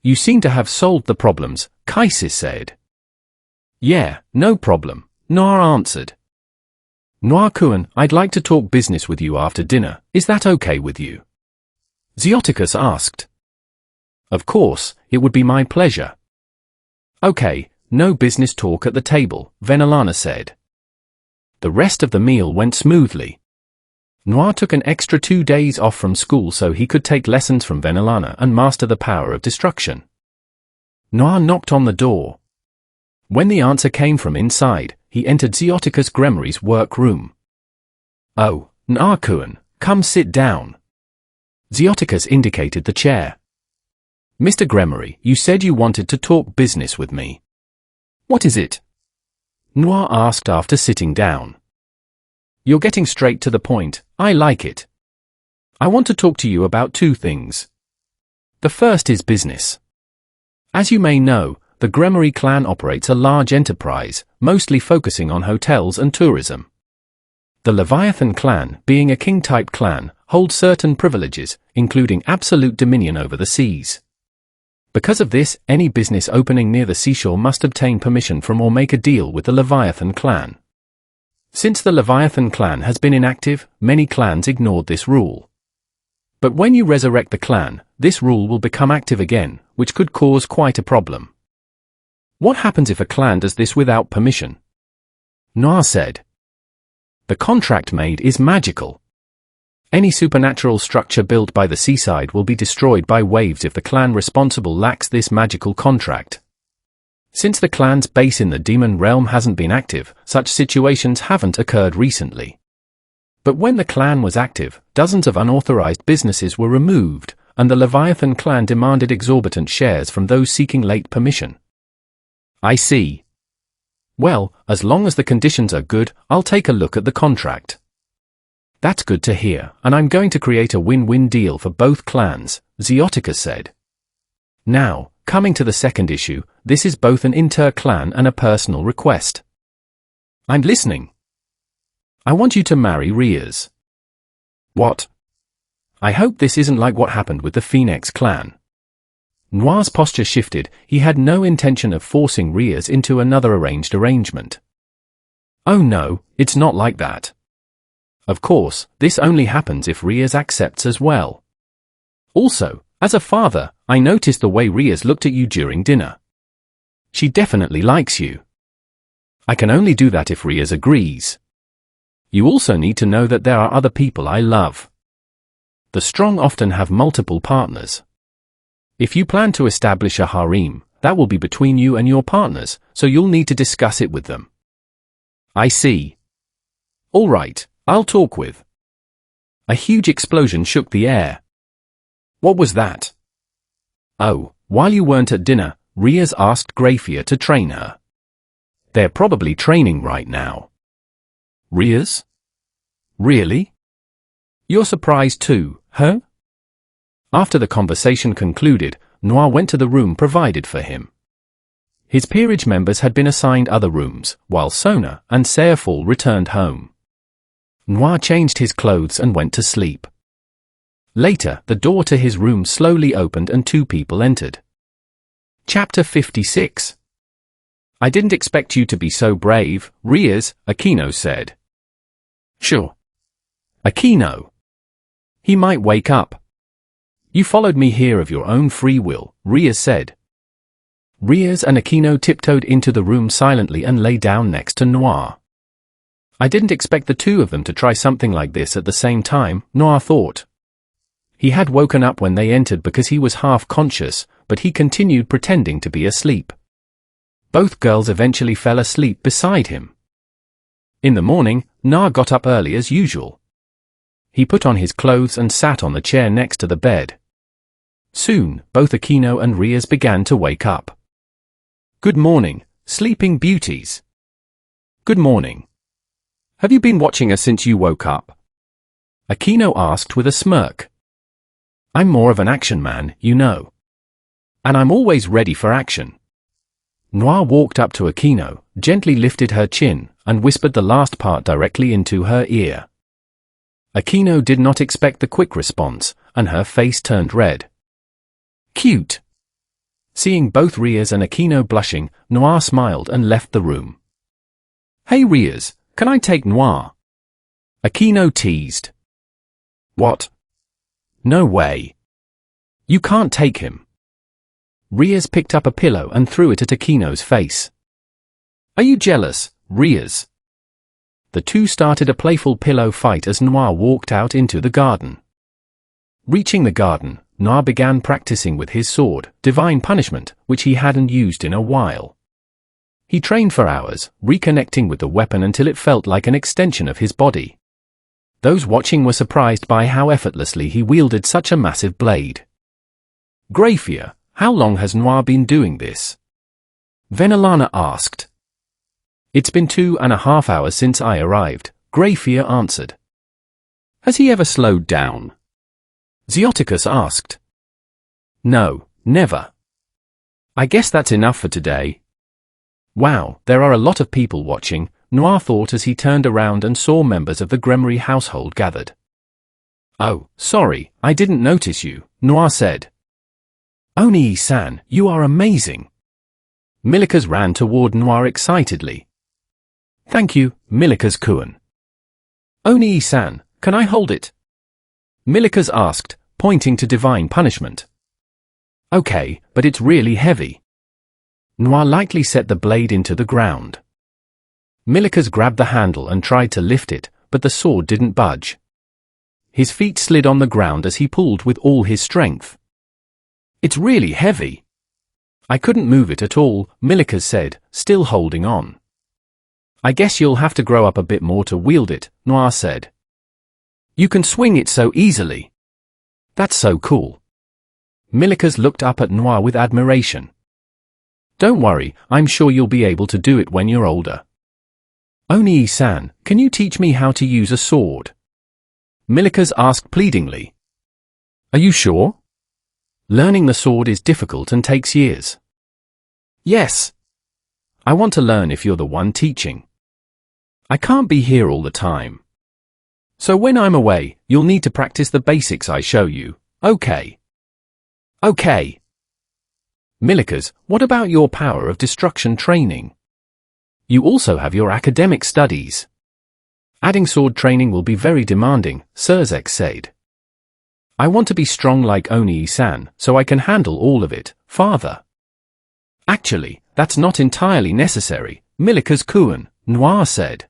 You seem to have solved the problems, Kaisi said. Yeah, no problem, Noir answered. Noir-kun, I'd like to talk business with you after dinner, is that okay with you? Xioticus asked. Of course, it would be my pleasure. Okay, no business talk at the table, Venelana said. The rest of the meal went smoothly. Noir took an extra 2 days off from school so he could take lessons from Venelana and master the power of destruction. Noir knocked on the door. When the answer came from inside, he entered Xioticus Gremory's workroom. Oh, Noir-kun, come sit down. Xioticus indicated the chair. Mr. Gremory, you said you wanted to talk business with me. What is it? Noir asked after sitting down. You're getting straight to the point, I like it. I want to talk to you about 2 things. The first is business. As you may know, the Gremory clan operates a large enterprise, mostly focusing on hotels and tourism. The Leviathan clan, being a king-type clan, holds certain privileges, including absolute dominion over the seas. Because of this, any business opening near the seashore must obtain permission from or make a deal with the Leviathan clan. Since the Leviathan clan has been inactive, many clans ignored this rule. But when you resurrect the clan, this rule will become active again, which could cause quite a problem. What happens if a clan does this without permission? Noir said. The contract made is magical. Any supernatural structure built by the seaside will be destroyed by waves if the clan responsible lacks this magical contract. Since the clan's base in the demon realm hasn't been active, such situations haven't occurred recently. But when the clan was active, dozens of unauthorized businesses were removed, and the Leviathan clan demanded exorbitant shares from those seeking late permission. I see. Well, as long as the conditions are good, I'll take a look at the contract. That's good to hear, and I'm going to create a win-win deal for both clans, Xioticus said. Now, coming to the second issue, this is both an inter-clan and a personal request. I'm listening. I want you to marry Riaz. What? I hope this isn't like what happened with the Phoenix clan. Noir's posture shifted. He had no intention of forcing Riaz into another arranged arrangement. Oh no, it's not like that. Of course, this only happens if Riaz accepts as well. Also, as a father, I noticed the way Riaz looked at you during dinner. She definitely likes you. I can only do that if Riaz agrees. You also need to know that there are other people I love. The strong often have multiple partners. If you plan to establish a harem, that will be between you and your partners, so you'll need to discuss it with them. I see. All right, I'll talk with. A huge explosion shook the air. What was that? Oh, while you weren't at dinner, Riaz asked Grafia to train her. They're probably training right now. Riaz? Really? You're surprised too, huh? After the conversation concluded, Noir went to the room provided for him. His peerage members had been assigned other rooms, while Sona and Saiful returned home. Noir changed his clothes and went to sleep. Later, the door to his room slowly opened and two people entered. Chapter 56. I didn't expect you to be so brave, Riaz, Aquino said. Sure. Aquino. He might wake up. You followed me here of your own free will, Riaz said. Riaz and Aquino tiptoed into the room silently and lay down next to Noir. I didn't expect the two of them to try something like this at the same time, Noir thought. He had woken up when they entered because he was half conscious, but he continued pretending to be asleep. Both girls eventually fell asleep beside him. In the morning, Noir got up early as usual. He put on his clothes and sat on the chair next to the bed. Soon, both Aquino and Riaz began to wake up. Good morning, sleeping beauties. Good morning. Have you been watching us since you woke up? Aquino asked with a smirk. I'm more of an action man, you know. And I'm always ready for action. Noir walked up to Aquino, gently lifted her chin, and whispered the last part directly into her ear. Aquino did not expect the quick response, and her face turned red. Cute. Seeing both Riaz and Aquino blushing, Noir smiled and left the room. Hey Riaz, can I take Noir? Aquino teased. What? No way. You can't take him. Riaz picked up a pillow and threw it at Aquino's face. Are you jealous, Riaz? The two started a playful pillow fight as Noir walked out into the garden. Reaching the garden, Noir began practicing with his sword, Divine Punishment, which he hadn't used in a while. He trained for hours, reconnecting with the weapon until it felt like an extension of his body. Those watching were surprised by how effortlessly he wielded such a massive blade. Grafia, how long has Noir been doing this? Venelana asked. It's been 2.5 hours since I arrived, Grafia answered. Has he ever slowed down? Zeoticus asked. No, never. I guess that's enough for today. Wow, there are a lot of people watching, Noir thought as he turned around and saw members of the Gremory household gathered. Oh, sorry, I didn't notice you, Noir said. Onii-san, you are amazing. Milikas ran toward Noir excitedly. Thank you, Milikas-kun. Onii-san, can I hold it? Milikas asked, pointing to Divine Punishment. Okay, but it's really heavy. Noir lightly set the blade into the ground. Milikas grabbed the handle and tried to lift it, but the sword didn't budge. His feet slid on the ground as he pulled with all his strength. It's really heavy. I couldn't move it at all, Milikas said, still holding on. I guess you'll have to grow up a bit more to wield it, Noir said. You can swing it so easily. That's so cool. Milikas looked up at Noir with admiration. Don't worry, I'm sure you'll be able to do it when you're older. Onii-san, can you teach me how to use a sword? Milikas asked pleadingly. Are you sure? Learning the sword is difficult and takes years. Yes. I want to learn if you're the one teaching. I can't be here all the time. So when I'm away, you'll need to practice the basics I show you, okay? Okay. Milikas, what about your power of destruction training? You also have your academic studies. Adding sword training will be very demanding, Surzek said. I want to be strong like Onii-san, so I can handle all of it, father. Actually, that's not entirely necessary, Milikas-kun, Noir said.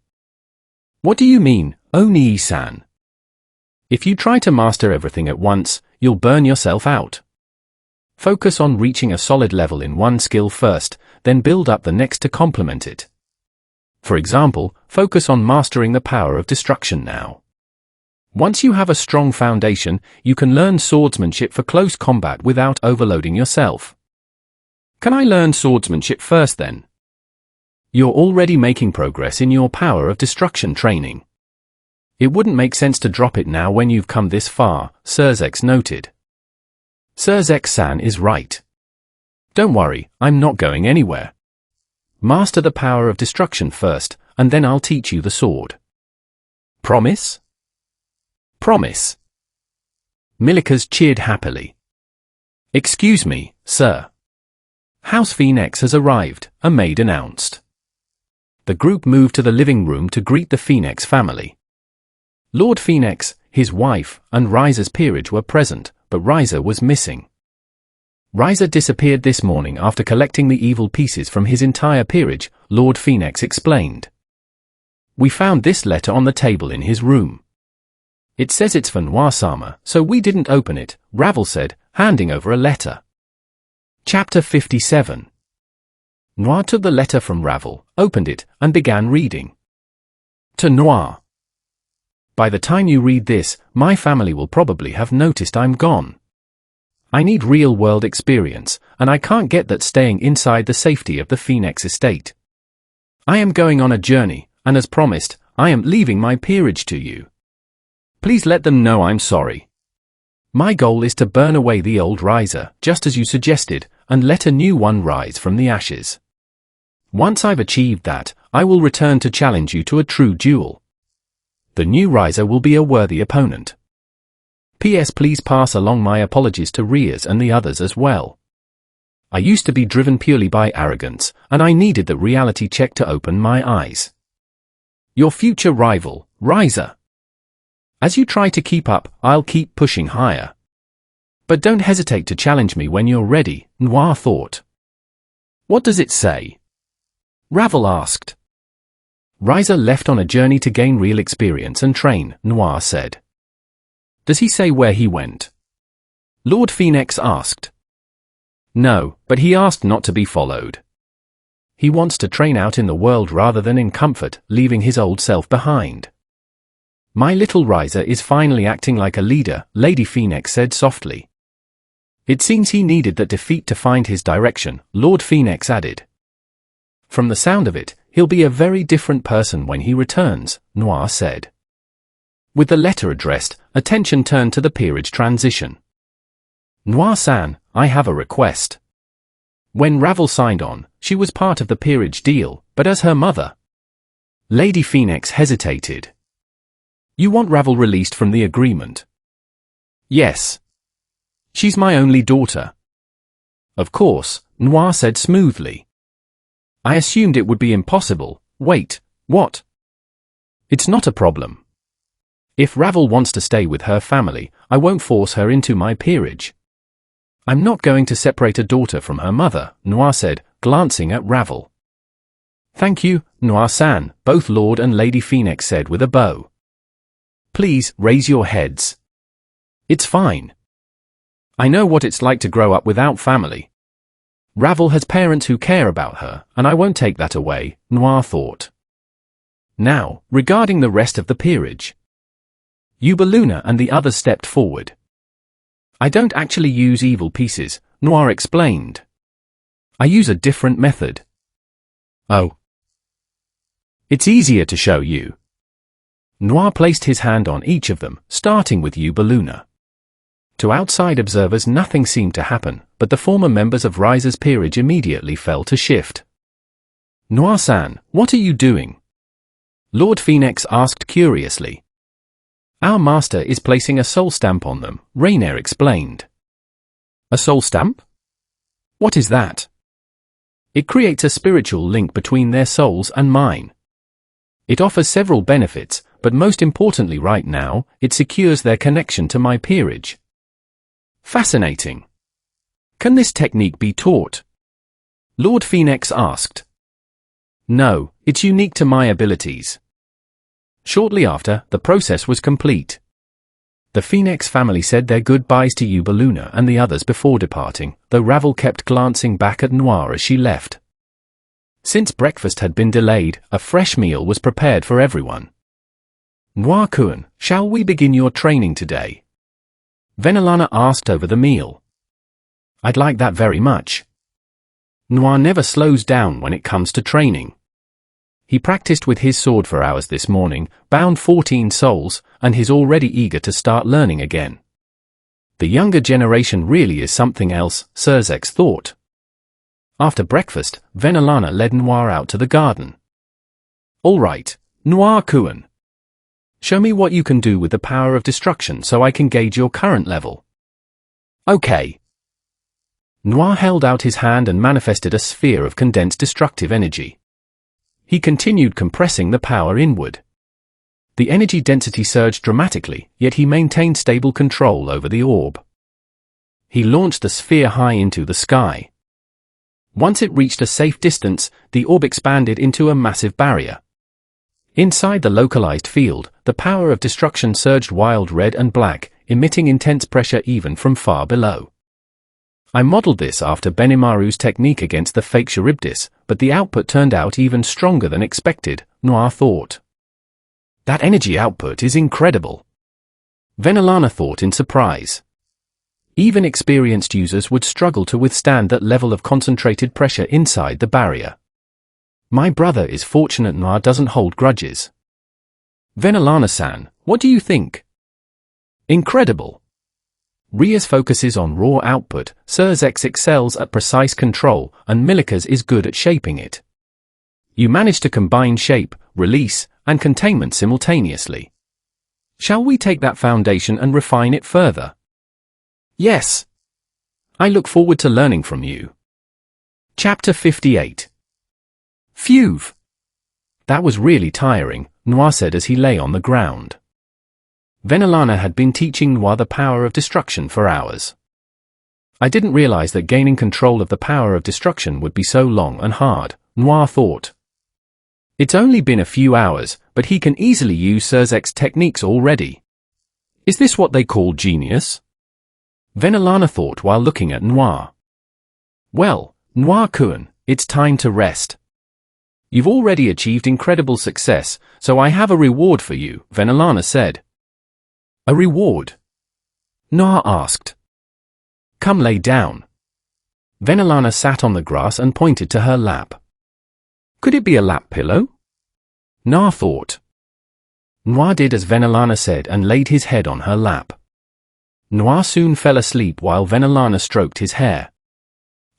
What do you mean, Onii-san? If you try to master everything at once, you'll burn yourself out. Focus on reaching a solid level in one skill first, then build up the next to complement it. For example, focus on mastering the power of destruction now. Once you have a strong foundation, you can learn swordsmanship for close combat without overloading yourself. Can I learn swordsmanship first then? You're already making progress in your power of destruction training. It wouldn't make sense to drop it now when you've come this far, Surzek noted. Surzek-san is right. Don't worry, I'm not going anywhere. Master the power of destruction first, and then I'll teach you the sword. Promise? Promise. Milikas cheered happily. Excuse me, sir. House Phoenix has arrived, a maid announced. The group moved to the living room to greet the Phoenix family. Lord Phoenix, his wife, and Riza's peerage were present, but Riza was missing. Riza disappeared this morning after collecting the evil pieces from his entire peerage, Lord Phoenix explained. We found this letter on the table in his room. It says it's for Noir-sama, so we didn't open it, Ravel said, handing over a letter. Chapter 57. Noir took the letter from Ravel, opened it, and began reading. To Noir. By the time you read this, my family will probably have noticed I'm gone. I need real-world experience, and I can't get that staying inside the safety of the Phoenix estate. I am going on a journey, and as promised, I am leaving my peerage to you. Please let them know I'm sorry. My goal is to burn away the old Riza, just as you suggested, and let a new one rise from the ashes. Once I've achieved that, I will return to challenge you to a true duel. The new Riza will be a worthy opponent. P.S. Please pass along my apologies to Riaz and the others as well. I used to be driven purely by arrogance, and I needed the reality check to open my eyes. Your future rival, Riza. As you try to keep up, I'll keep pushing higher. But don't hesitate to challenge me when you're ready, Noir thought. What does it say? Ravel asked. Riza left on a journey to gain real experience and train, Noir said. Does he say where he went? Lord Phoenix asked. No, but he asked not to be followed. He wants to train out in the world rather than in comfort, leaving his old self behind. My little Riza is finally acting like a leader, Lady Phoenix said softly. It seems he needed that defeat to find his direction, Lord Phoenix added. From the sound of it, he'll be a very different person when he returns, Noir said. With the letter addressed, attention turned to the peerage transition. Noir-san, I have a request. When Ravel signed on, she was part of the peerage deal, but as her mother. Lady Phoenix hesitated. You want Ravel released from the agreement? Yes. She's my only daughter. Of course, Noir said smoothly. I assumed it would be impossible. Wait, what? It's not a problem. If Ravel wants to stay with her family, I won't force her into my peerage. I'm not going to separate a daughter from her mother, Noir said, glancing at Ravel. Thank you, Noir-san, both Lord and Lady Phoenix said with a bow. Please, raise your heads. It's fine. I know what it's like to grow up without family. Ravel has parents who care about her, and I won't take that away, Noir thought. Now, regarding the rest of the peerage. Ubaluna and the others stepped forward. I don't actually use evil pieces, Noir explained. I use a different method. Oh. It's easier to show you. Noir placed his hand on each of them, starting with Ubaluna. To outside observers nothing seemed to happen, but the former members of Riser's peerage immediately fell to shift. "Noir-san, what are you doing?" Lord Phoenix asked curiously. "Our master is placing a soul stamp on them," Rainier explained. "A soul stamp? What is that?" "It creates a spiritual link between their souls and mine. It offers several benefits, but most importantly right now, it secures their connection to my peerage." "Fascinating. Can this technique be taught?" Lord Phoenix asked. "No, it's unique to my abilities." Shortly after, the process was complete. The Phoenix family said their goodbyes to Ubaluna and the others before departing, though Ravel kept glancing back at Noir as she left. Since breakfast had been delayed, a fresh meal was prepared for everyone. "Noir-kun, shall we begin your training today?" Venelana asked over the meal. "I'd like that very much." Noir never slows down when it comes to training. He practiced with his sword for hours this morning, bound 14 souls, and he's already eager to start learning again. The younger generation really is something else, Surzex thought. After breakfast, Venelana led Noir out to the garden. "All right, Noir-kun. Show me what you can do with the power of destruction so I can gauge your current level." "Okay." Noir held out his hand and manifested a sphere of condensed destructive energy. He continued compressing the power inward. The energy density surged dramatically, yet he maintained stable control over the orb. He launched the sphere high into the sky. Once it reached a safe distance, the orb expanded into a massive barrier. Inside the localized field, the power of destruction surged wild red and black, emitting intense pressure even from far below. I modeled this after Benimaru's technique against the fake Charybdis, but the output turned out even stronger than expected, Noir thought. "That energy output is incredible." Venelana thought in surprise. Even experienced users would struggle to withstand that level of concentrated pressure inside the barrier. "My brother is fortunate Noir doesn't hold grudges." "Venelana-san, what do you think?" "Incredible. Ria's focuses on raw output, Surzex excels at precise control, and Milika's is good at shaping it. You manage to combine shape, release, and containment simultaneously. Shall we take that foundation and refine it further?" "Yes. I look forward to learning from you." Chapter 58. Phew. That was really tiring, Noir said as he lay on the ground. Venelana had been teaching Noir the power of destruction for hours. "I didn't realize that gaining control of the power of destruction would be so long and hard," Noir thought. "It's only been a few hours, but he can easily use Surzex's techniques already. Is this what they call genius?" Venelana thought while looking at Noir. "Well, Noir-kun, it's time to rest. You've already achieved incredible success, so I have a reward for you," Venelana said. "A reward?" Noir asked. "Come lay down." Venelana sat on the grass and pointed to her lap. Could it be a lap pillow? Noir thought. Noir did as Venelana said and laid his head on her lap. Noir soon fell asleep while Venelana stroked his hair.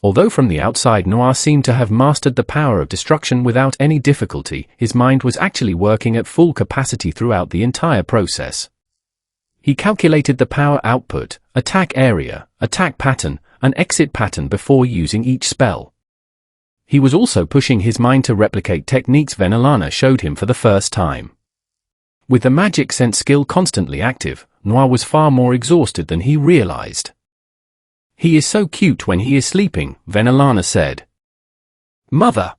Although from the outside Noir seemed to have mastered the power of destruction without any difficulty, his mind was actually working at full capacity throughout the entire process. He calculated the power output, attack area, attack pattern, and exit pattern before using each spell. He was also pushing his mind to replicate techniques Venelana showed him for the first time. With the magic sense skill constantly active, Noir was far more exhausted than he realized. "He is so cute when he is sleeping," Venelana said. "Mother!"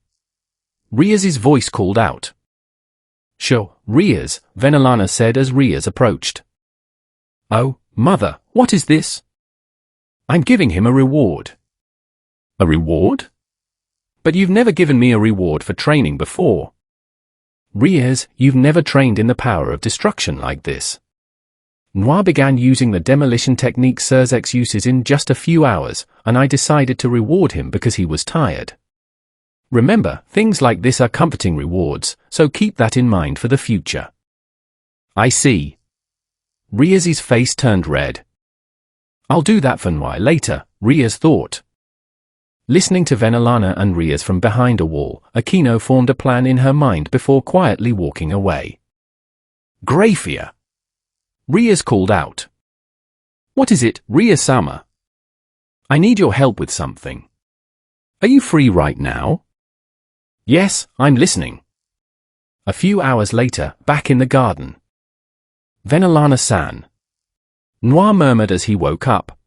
Riaz's voice called out. "Sure, Riaz," Venelana said as Riaz approached. "Oh, Mother, what is this?" "I'm giving him a reward." "A reward? But you've never given me a reward for training before." "Riaz, you've never trained in the power of destruction like this." Noir began using the demolition technique Surzex uses in just a few hours, and I decided to reward him because he was tired. Remember, things like this are comforting rewards, so keep that in mind for the future. "I see." Riaz's face turned red. I'll do that for Noir later, Riaz thought. Listening to Venelana and Riaz from behind a wall, Aquino formed a plan in her mind before quietly walking away. Grafia! Riaz called out. What is it, Riaz-sama? I need your help with something. Are you free right now? Yes, I'm listening. A few hours later, back in the garden. Venelana-san. Noir murmured as he woke up.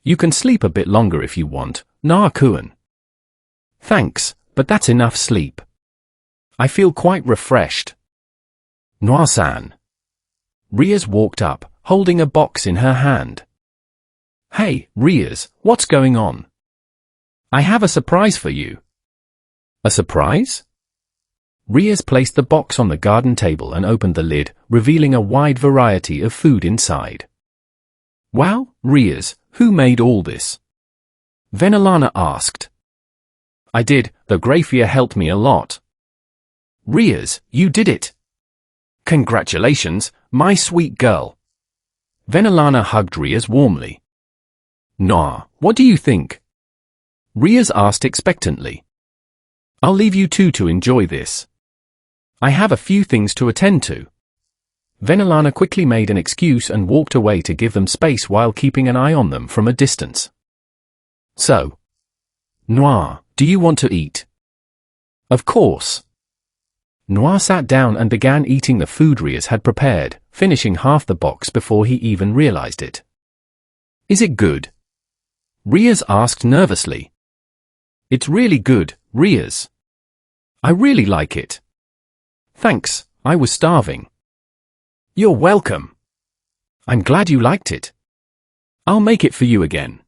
You can sleep a bit longer if you want, Na-kun. Thanks, but that's enough sleep. I feel quite refreshed. Noir-san. Riaz walked up, holding a box in her hand. Hey, Riaz, what's going on? I have a surprise for you. A surprise? Riaz placed the box on the garden table and opened the lid, revealing a wide variety of food inside. Wow, Riaz, who made all this? Venelana asked. I did, though Grafia helped me a lot. Riaz, you did it. Congratulations, my sweet girl. Venelana hugged Riaz warmly. Noir, what do you think? Riaz asked expectantly. I'll leave you two to enjoy this. I have a few things to attend to. Venelana quickly made an excuse and walked away to give them space while keeping an eye on them from a distance. So, Noir, do you want to eat? Of course. Noir sat down and began eating the food Riaz had prepared, finishing half the box before he even realized it. Is it good? Riaz asked nervously. It's really good, Riaz. I really like it. Thanks, I was starving. You're welcome. I'm glad you liked it. I'll make it for you again.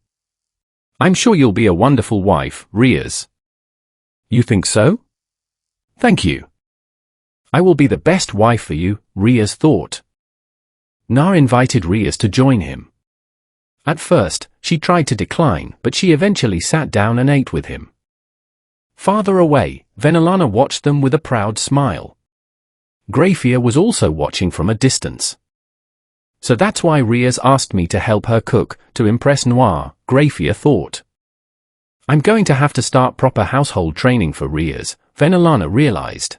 I'm sure you'll be a wonderful wife, Riaz. You think so? Thank you. I will be the best wife for you, Riaz thought. Noir invited Riaz to join him. At first, she tried to decline, but she eventually sat down and ate with him. Farther away, Venelana watched them with a proud smile. Grafia was also watching from a distance. So that's why Riaz asked me to help her cook, to impress Noir, Grafia thought. I'm going to have to start proper household training for Riaz, Venelana realized.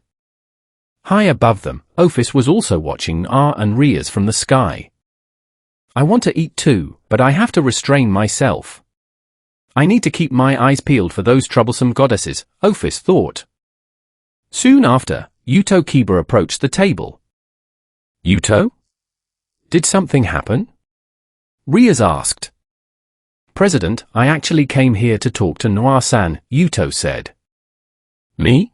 High above them, Ophis was also watching Noir and Riaz from the sky. I want to eat too, but I have to restrain myself. I need to keep my eyes peeled for those troublesome goddesses, Ophis thought. Soon after, Yuto Kiba approached the table. Yuto? Did something happen? Riaz asked. President, I actually came here to talk to Noir-san, Yuto said. Me?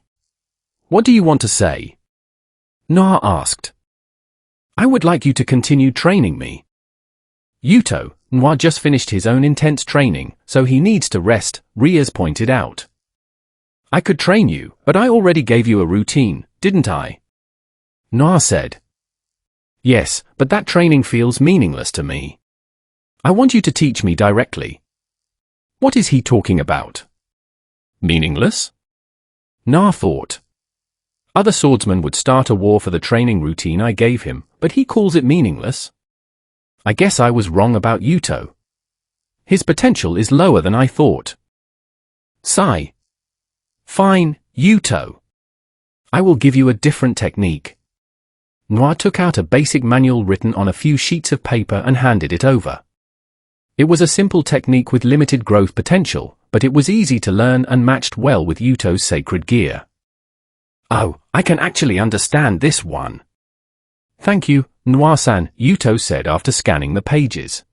What do you want to say? Noir asked. I would like you to continue training me. Yuto, Noir just finished his own intense training, so he needs to rest, Riaz pointed out. I could train you, but I already gave you a routine, didn't I? Noir said. Yes, but that training feels meaningless to me. I want you to teach me directly. What is he talking about? Meaningless? Noir thought. Other swordsmen would start a war for the training routine I gave him, but he calls it meaningless. I guess I was wrong about Yuto. His potential is lower than I thought. Sigh. Fine, Yuto. I will give you a different technique. Noir took out a basic manual written on a few sheets of paper and handed it over. It was a simple technique with limited growth potential, but it was easy to learn and matched well with Yuto's sacred gear. Oh, I can actually understand this one. Thank you, Noir-san, Yuto said after scanning the pages.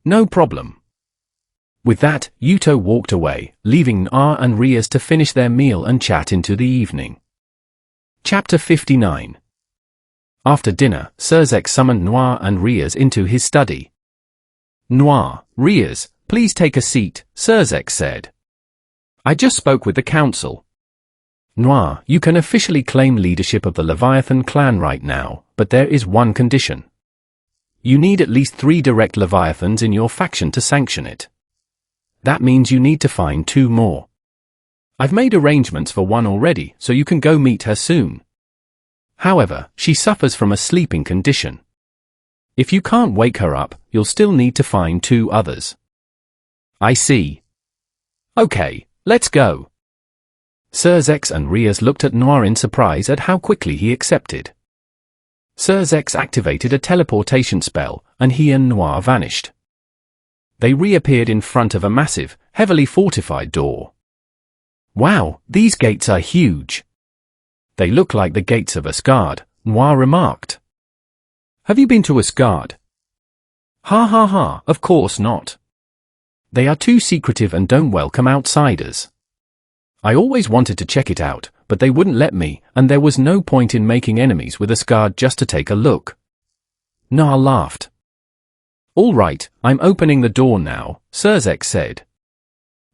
No problem. With that, Yuto walked away, leaving Noir and Riaz to finish their meal and chat into the evening. Chapter 59. After dinner, Surzek summoned Noir and Riaz into his study. Noir, Riaz, please take a seat, Surzek said. I just spoke with the council. Noir, you can officially claim leadership of the Leviathan clan right now, but there is one condition. You need at least 3 direct Leviathans in your faction to sanction it. That means you need to find 2 more. I've made arrangements for one already, so you can go meet her soon. However, she suffers from a sleeping condition. If you can't wake her up, you'll still need to find 2 others. I see. Okay, let's go. Sir Zex and Rias looked at Noir in surprise at how quickly he accepted. Sir Zex activated a teleportation spell, and he and Noir vanished. They reappeared in front of a massive, heavily fortified door. Wow, these gates are huge. They look like the gates of Asgard, Noir remarked. Have you been to Asgard? Ha ha ha, of course not. They are too secretive and don't welcome outsiders. I always wanted to check it out, but they wouldn't let me, and there was no point in making enemies with Asgard just to take a look. Noir laughed. All right, I'm opening the door now, Sir Zex said.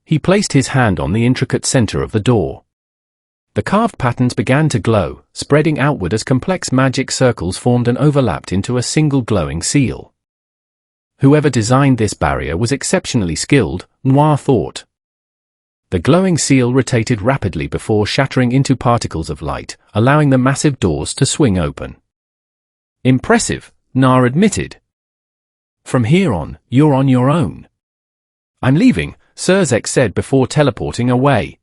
He placed his hand on the intricate center of the door. The carved patterns began to glow, spreading outward as complex magic circles formed and overlapped into a single glowing seal. Whoever designed this barrier was exceptionally skilled, Noir thought. The glowing seal rotated rapidly before shattering into particles of light, allowing the massive doors to swing open. Impressive, Noir admitted. From here on, you're on your own. I'm leaving, Sir Zex said before teleporting away.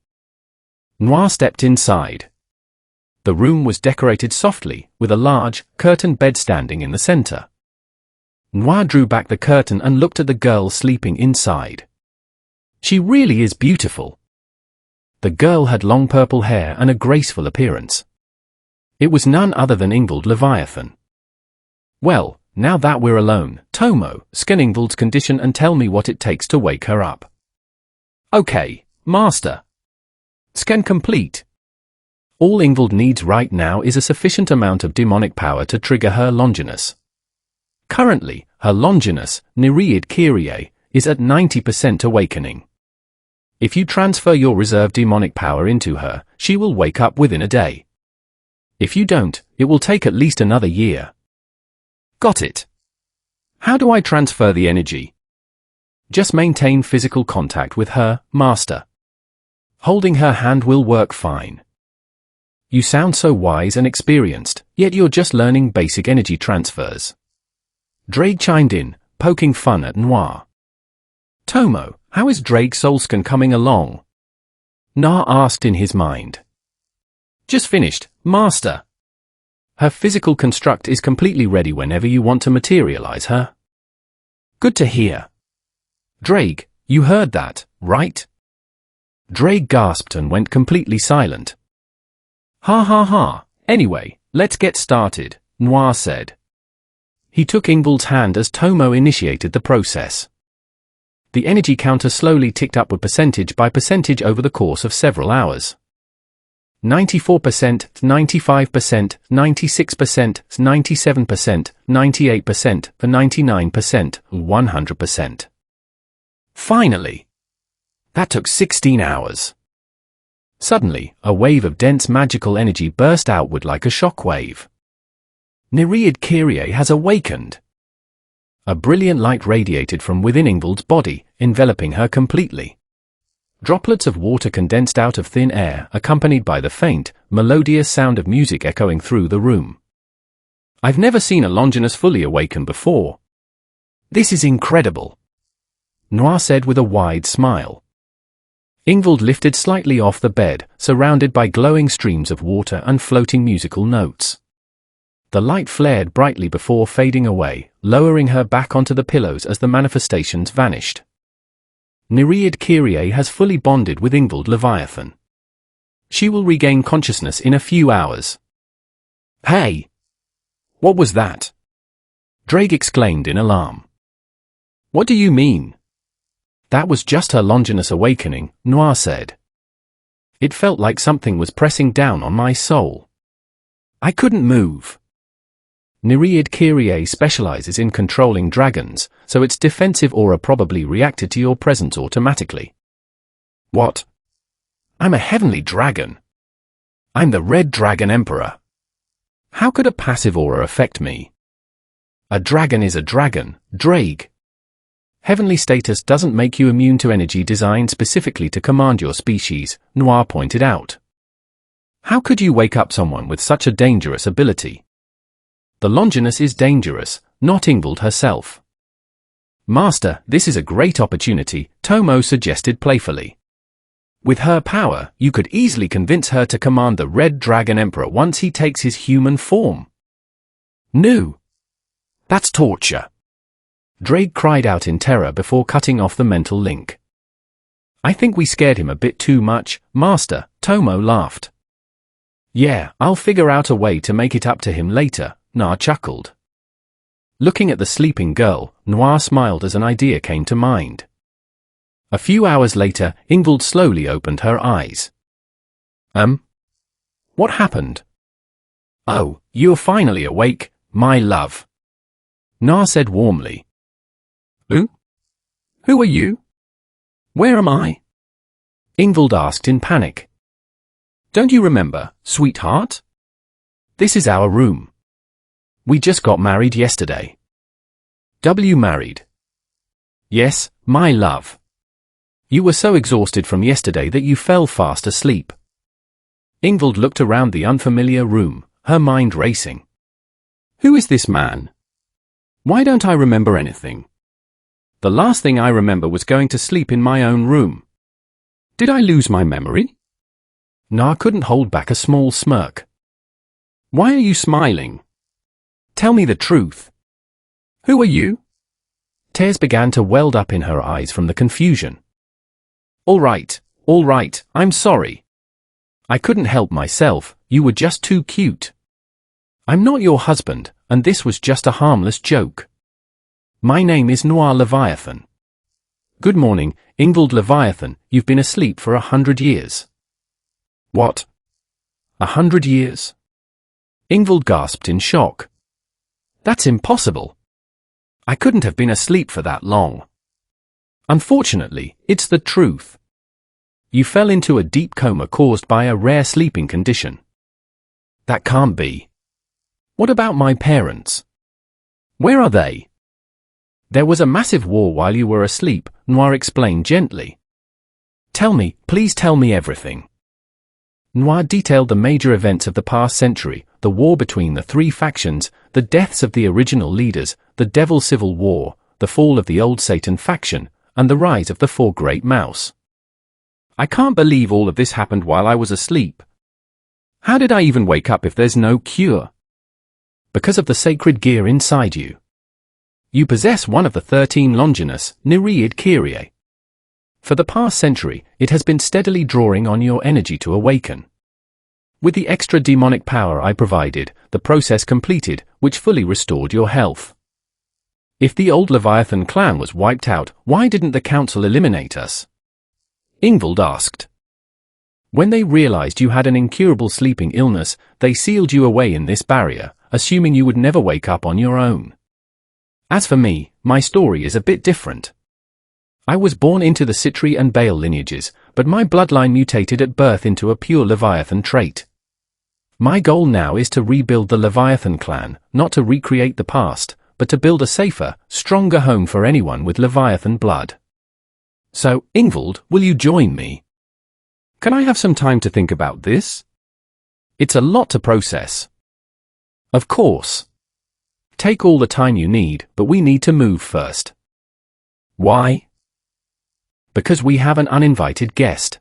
Noir stepped inside. The room was decorated softly, with a large, curtained bed standing in the center. Noir drew back the curtain and looked at the girl sleeping inside. She really is beautiful. The girl had long purple hair and a graceful appearance. It was none other than Ingvald Leviathan. Well, now that we're alone, Tomo, scan Ingvald's condition and tell me what it takes to wake her up. Okay, Master. Scan complete. All Ingvald needs right now is a sufficient amount of demonic power to trigger her Longinus. Currently, her Longinus, Nereid Kyrie, is at 90% awakening. If you transfer your reserve demonic power into her, she will wake up within a day. If you don't, it will take at least another year. Got it. How do I transfer the energy? Just maintain physical contact with her, Master. Holding her hand will work fine. You sound so wise and experienced, yet you're just learning basic energy transfers. Drake chimed in, poking fun at Noir. Tomo, how is Drake Soulscan coming along? Noir asked in his mind. Just finished, Master. Her physical construct is completely ready whenever you want to materialize her. Good to hear. Drake, you heard that, right? Drake gasped and went completely silent. Ha ha ha, anyway, let's get started, Noir said. He took Ingvald's hand as Tomo initiated the process. The energy counter slowly ticked upward percentage by percentage over the course of several hours. 94%, 95%, 96%, 97%, 98%, 99%, 100%. Finally! That took 16 hours. Suddenly, a wave of dense magical energy burst outward like a shockwave. Nereid Kyrie has awakened. A brilliant light radiated from within Ingvald's body, enveloping her completely. Droplets of water condensed out of thin air, accompanied by the faint, melodious sound of music echoing through the room. I've never seen a Longinus fully awaken before. This is incredible, Noir said with a wide smile. Ingvald lifted slightly off the bed, surrounded by glowing streams of water and floating musical notes. The light flared brightly before fading away, lowering her back onto the pillows as the manifestations vanished. Nereid Kyrie has fully bonded with Ingvald Leviathan. She will regain consciousness in a few hours. Hey! What was that? Drake exclaimed in alarm. What do you mean? That was just her Longinus awakening, Noir said. It felt like something was pressing down on my soul. I couldn't move. Nereid Kyrie specializes in controlling dragons, so its defensive aura probably reacted to your presence automatically. What? I'm a heavenly dragon. I'm the Red Dragon Emperor. How could a passive aura affect me? A dragon is a dragon, Drake. Heavenly status doesn't make you immune to energy designed specifically to command your species, Noir pointed out. How could you wake up someone with such a dangerous ability? The Longinus is dangerous, not Ingvild herself. Master, this is a great opportunity, Tomo suggested playfully. With her power, you could easily convince her to command the Red Dragon Emperor once he takes his human form. No. That's torture. Drake cried out in terror before cutting off the mental link. I think we scared him a bit too much, Master, Tomo laughed. Yeah, I'll figure out a way to make it up to him later, Na chuckled. Looking at the sleeping girl, Noir smiled as an idea came to mind. A few hours later, Ingvild slowly opened her eyes. What happened? Oh, you're finally awake, my love. Na said warmly. Who? Who are you? Where am I? Ingvild asked in panic. Don't you remember, sweetheart? This is our room. We just got married yesterday. Married? Yes, my love. You were so exhausted from yesterday that you fell fast asleep. Ingvild looked around the unfamiliar room, her mind racing. Who is this man? Why don't I remember anything? The last thing I remember was going to sleep in my own room. Did I lose my memory? Na couldn't hold back a small smirk. Why are you smiling? Tell me the truth. Who are you? Tears began to weld up in her eyes from the confusion. All right, I'm sorry. I couldn't help myself, you were just too cute. I'm not your husband, and this was just a harmless joke. My name is Noir Leviathan. Good morning, Ingvild Leviathan, you've been asleep for 100 years. What? 100 years? Ingvild gasped in shock. That's impossible. I couldn't have been asleep for that long. Unfortunately, it's the truth. You fell into a deep coma caused by a rare sleeping condition. That can't be. What about my parents? Where are they? There was a massive war while you were asleep, Noir explained gently. Tell me, please tell me everything. Noir detailed the major events of the past century, the war between the three factions, the deaths of the original leaders, the Devil Civil War, the fall of the Old Satan faction, and the rise of the Four Great Mouse. I can't believe all of this happened while I was asleep. How did I even wake up if there's no cure? Because of the sacred gear inside you. You possess one of the 13 Longinus, Nereid Kyrie. For the past century, it has been steadily drawing on your energy to awaken. With the extra demonic power I provided, the process completed, which fully restored your health. If the old Leviathan clan was wiped out, why didn't the council eliminate us? Ingvild asked. When they realized you had an incurable sleeping illness, they sealed you away in this barrier, assuming you would never wake up on your own. As for me, my story is a bit different. I was born into the Citri and Baal lineages, but my bloodline mutated at birth into a pure Leviathan trait. My goal now is to rebuild the Leviathan clan, not to recreate the past, but to build a safer, stronger home for anyone with Leviathan blood. So, Ingvild, will you join me? Can I have some time to think about this? It's a lot to process. Of course. Take all the time you need, but we need to move first. Why? Because we have an uninvited guest.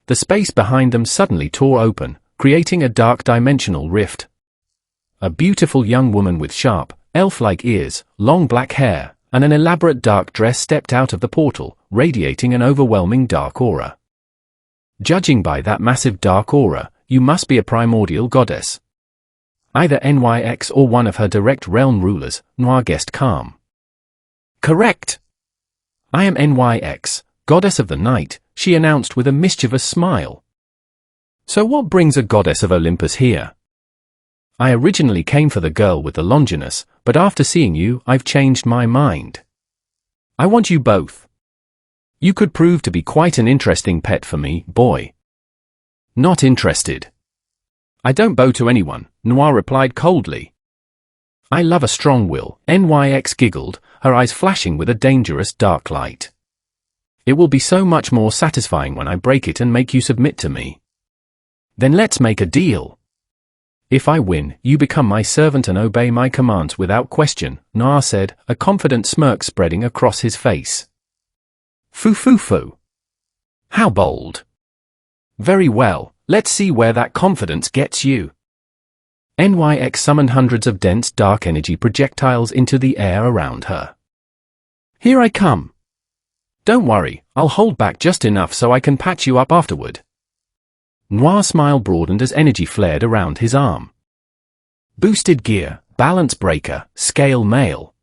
The space behind them suddenly tore open, creating a dark dimensional rift. A beautiful young woman with sharp, elf-like ears, long black hair, and an elaborate dark dress stepped out of the portal, radiating an overwhelming dark aura. Judging by that massive dark aura, you must be a primordial goddess. Either NYX or one of her direct realm rulers, Noir guessed calm. Correct. I am NYX, goddess of the night, she announced with a mischievous smile. So what brings a goddess of Olympus here? I originally came for the girl with the Longinus, but after seeing you, I've changed my mind. I want you both. You could prove to be quite an interesting pet for me, boy. Not interested. I don't bow to anyone, Noir replied coldly. I love a strong will, NYX giggled, her eyes flashing with a dangerous dark light. It will be so much more satisfying when I break it and make you submit to me. Then let's make a deal. If I win, you become my servant and obey my commands without question, Noir said, a confident smirk spreading across his face. Foo foo foo. How bold. Very well, let's see where that confidence gets you. NYX summoned hundreds of dense dark energy projectiles into the air around her. Here I come. Don't worry, I'll hold back just enough so I can patch you up afterward. Noir's smile broadened as energy flared around his arm. Boosted gear, balance breaker, scale mail.